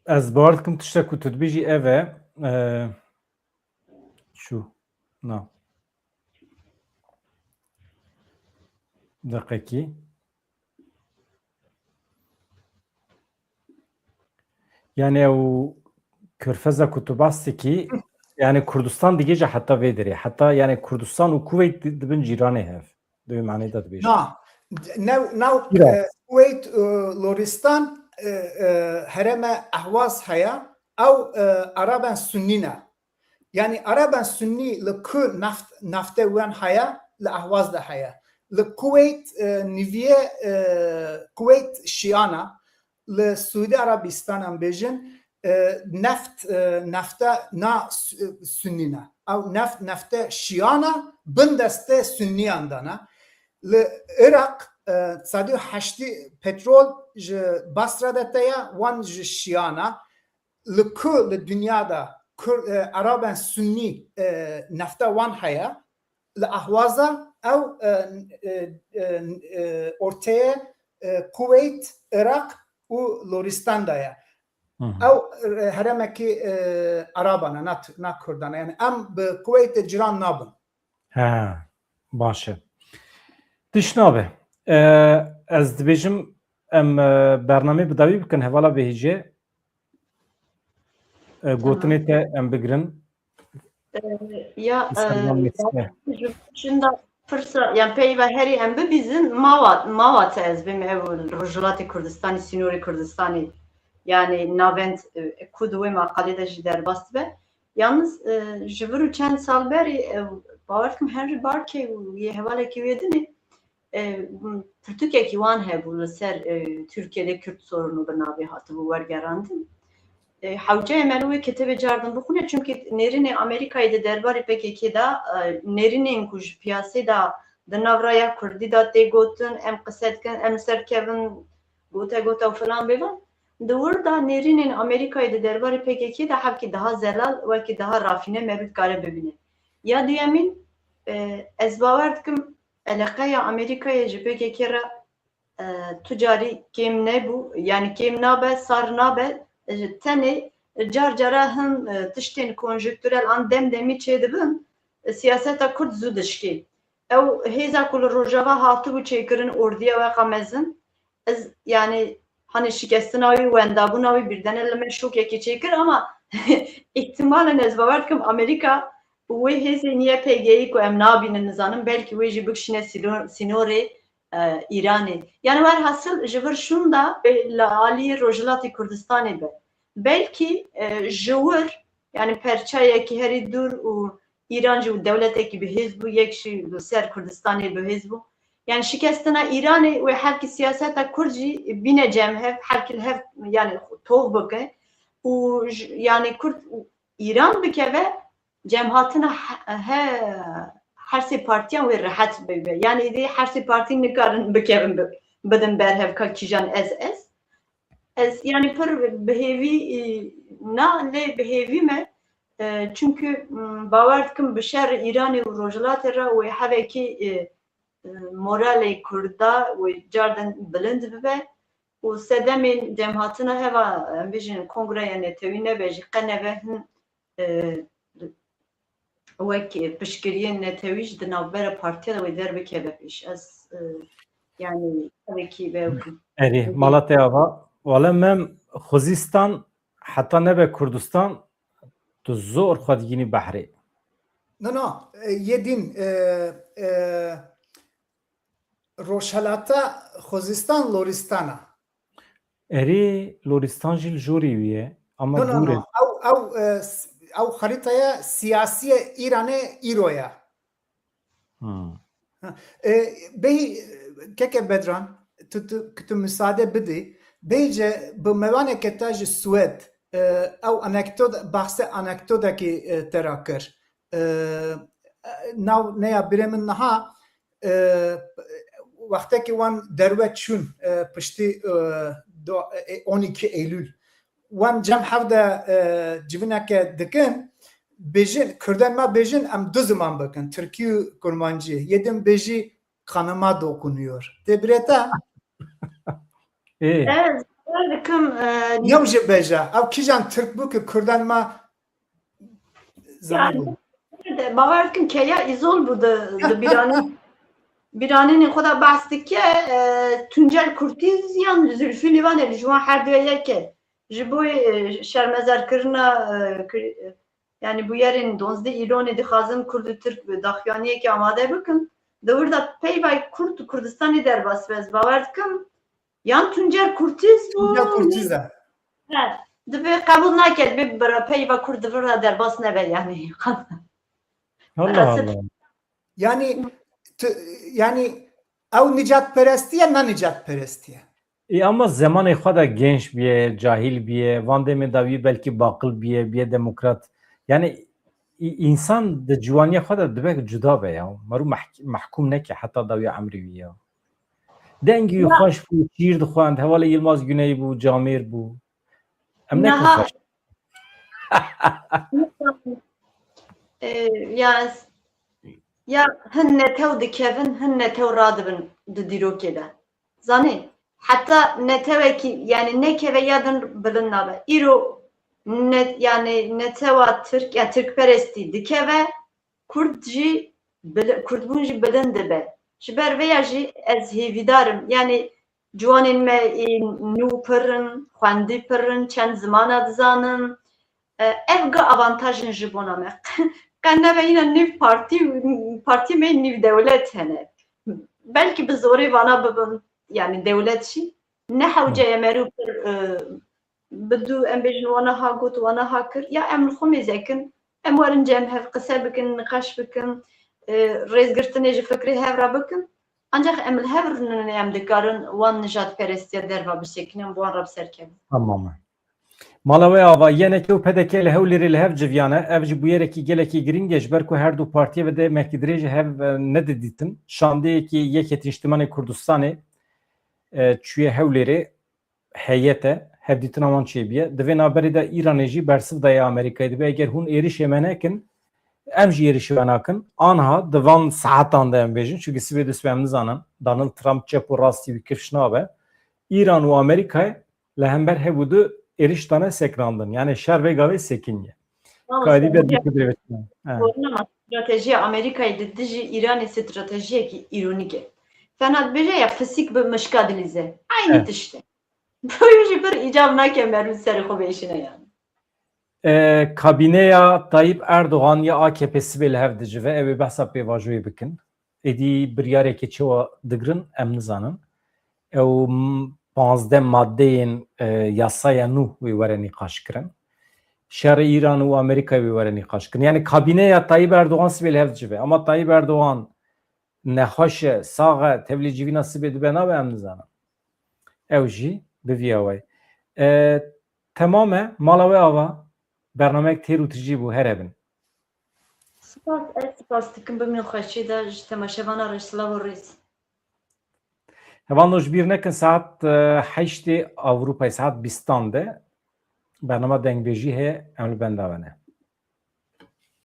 Ez bawer dikim tiştek ku tu dibêjî ev e şu na deqekî yani ew körfeza ku tu bas dikî yani Kurdistan digêje heta vê derê heta yani Kurdistan û Kuveyt dibin cîranê hev di wê manê de dibêje. Nav İran. Kuveyt Loristan hereme ahvaz haya ew Araben Sunni ne. Yani Araben Sunni li ku nafte wan haya li ahvaz de haya. Li Kuveyt niviye Kuveyt Şiana li Suudi Arabistan'an bejin nafta na Sunni ne. Ew nafte Şiana bin deste Sunniyan dana. Li Irak sadî heştî petrol ji Basra de teya wan ji Şiana li ku li dünyada Araben Sunni nafta wan haya li ahwaza ew ortaya Kuveyt, Irak û Loristan da ye. Ew heremekî Araban e na Kurdan yani em bi Kuveytê ciran nabin. Ha baş e. Tiş nabe. Ez dibêjim em bernamê bi dawî bikin hevala bêhîje gotinê te em bigirin. Ya Selam mesle. şimdi fırsat yani peyva heri em bizim mavat ez bim ev Rojavati Kurdistani Sinori Kurdistani yani navent kudu ve makalede ji derbast be yalnız jivru çend sal beri bawarkim her barke ye hevaleki vedini Türkiye kiwan hebu ser Türkiye'de Kürt sorunu binabi hatı bu wergerandin Havcaya Meluve ketebe cardım bukune çünkü nerine Amerika'yı da derbarı peki da nerine kuj piyası da navraya Kurdi da te gotun em kısetken em serkevin gota falan bevan doğru da nerine Amerika'yı da derbarı peki da havki daha zelal ve ki daha rafine mevcut kare bebine ya diyemin ezbavartkim alakaya Amerika'ya jipeke kera ticari kem ne bu yani kem nabe sar nabe tenê cara hin tiştên konjüktürel an demdemî çêdibin siyaseta Kurd zû dişkê. Ew hêza ku li Rojava hatibû çêkirin ordiya we qemezin ez yani hani şikestina wî wendabûna wî birdene li me şokekê çêkir ama ihtimalen ez bawer dikim Amerîka wê hêzê niye PG'yî ku em nabînin nizanim belkî wê jî bikişîne sînorê İranê. Yani velhasıl ji vir şûn da li aliyê Rojhilatê Kurdistanê be. Belki ji wir yani perçayekî herî dûr û İran jî û devletekî bihêz bû yek jî li ser Kurdistanê bihêz bû. Yani şikestina İranê wê herkî siyaseta Kurd jî bîne cemhev herkî hev yani tov bike û yani Kurd İran bikeve cemhatina her sê partiyan wê rehet bibe. Yani dê her sê partî nikarin bikevin bidin berhev ka kîjan ez yani pir bihêvî na lê bihêvî me çünkü bawer dikim bi şer İranê û Rojhilatê re wê hevekî moralê Kurda wê carden bilind bibe û sedemên cemhatina heva em bêjin kongreya netewî nebe jî qeneve hin wek piştgiriyên netewî ji di navbera partiya de wê derbikeve pêş ez yani hevekî vewkim. Erî mala te ava wala mem Xuzistan heta nebe Kurdistan tu zor xwe digînî behrê. No, yedin Rojhilata Xuzistan Loristana. Erî Loristan jî li jorî wî ye ama dûr e. Ew xeritaya siyasiya İranê îroya. Bey keke Bedran tu müsaade bidî bêje bi mevaneke te ji Swêd ew bahse anekdotekî te ra kir. Nav neya birê min niha wextekî wan derve çûn piştî 12 Eylül wan cem hev de civîneke dikin bêjin Kurdan me bêjin em du ziman bikin Tirkî û Kurmancî yedin bêjî kanıma dokunuyor. Te birête? Ez Dikim Yam ji beja. Ev kîjan Türk bû ki Kurdan ma yani bavar dikim keya izol bu da biranên xwe behs dike Tuncel Kurtiz yan Zülfü Livanê ji wan her duya yek ji bo şermezarkirina yani bu yerên 12 îlonê dixwazin Kurd û Türk bi daxuyaniyekê amade bikin di wir de peyva Kurd û Kurdistanê derbas bez bawer dikim yan Tuncel Kurtiz bû Kurtiz e. dibe qebûl nake bi peyva Kurd di wir de derbas nebe yani Allah Allah. Yani ew nicat perestiye ne nicat perestiye. Ama zamanê xwe de genç biye, cahil biye, van demê dawî belkî baqil biye demokrat. Yani insan di ciwaniya xwe de dibe cuda be ya. Maru mahkum neke heta dawî emrî wî ya. Dengî xweş bû, şîr dixwend, hevalê Yılmaz Güney bû, Camêr bû. Em nekin xweş. Ya hin netew dikevin, hin netew radibin di dîrokê de. Zanî, heta netewekî yani nekeve yadin bilin nabe. Îro yani netewa Türk ya Türkperestî dikeve, Kurd jî Kurdbûn jî bilin dibe. Ji ber vêya jî ez hêvîdarim. Yani ciwanên me nû pirin, xwendî pirin, çend zimana dizanin. Ev ga avantajin ji bona me. Qenneve yine nîv partî me nîv dewlet hene. Belkî bi zorê vana bibin yani dewlet jî ne hewceye merû pir bidu em bêjin wana ha got wana ha kir ya em li xwe mêzekin em werin cem hev qise bikin niqaş bikin rêzgirtinê ji fikrê hev re bikin ancak em li hev rûnin em dikarin wan nijadperestiya derva bisekinin wan re biserkevin. Tamam. Mala we ava yenekê û pedekê li hewlêrê li hev civiyane ev ji bûyerekî gelekî giring e ji ber ku her du partiye ve de mekîdirê ji hev nedidîtin şandeyekî Yekîtîn Niştimanê Kurdistanê çûye hewlêrê heyete hevdîtina wan çêbiye di vê naberê de Îranê jî bersiv daye Amerîkayê dibe eger hûn êrişê me nekin em jî êrişê we nakin anha di van saetan de em bêjin çünkü sibê dû em nizanin Donald Trump çep û rastî wî kiriş nabe İran û Amerîkayê li hember hebû du êriş dane sekrandin yani şer ve gavê sekinye. Stratejiya Amerîkayê di dijî Îranê stratejiyekî îronîk e. Fena dibêje ya pisîk bi mişka dilîze. Aynı tişte. Böyle jî bir îcav nake merû serê xwe bêşine yani. Kabineya Tayyip Erdoğan ya AKP'si bê li hev dicive ew ê behsa pêvajoyê bikin. Êdî biryarekê çawa digirin em nizanin. Ew 15 maddeyên yasaya nû wê were nîqaş kirin. Şerê İran û Amerîkayê wê were nîqaş kirin. Yani kabineya Tayyip Erdoğan sibê li hev dicive. Ama Tayyip Erdoğan nexweş e, sax e, tevlî civîna sibê dibe nabe em nizanin. Ew jî bi vîya we. Temam e mala we ava bernamek têr û tircî bû here bin. Spas dikim bi min xweşî de ji temaşevana Rêslav û Rêz. Hevan ji bîr nekin saet 8 Avrupayê saet 20 de bername dengbêjî heye em li benda we ne.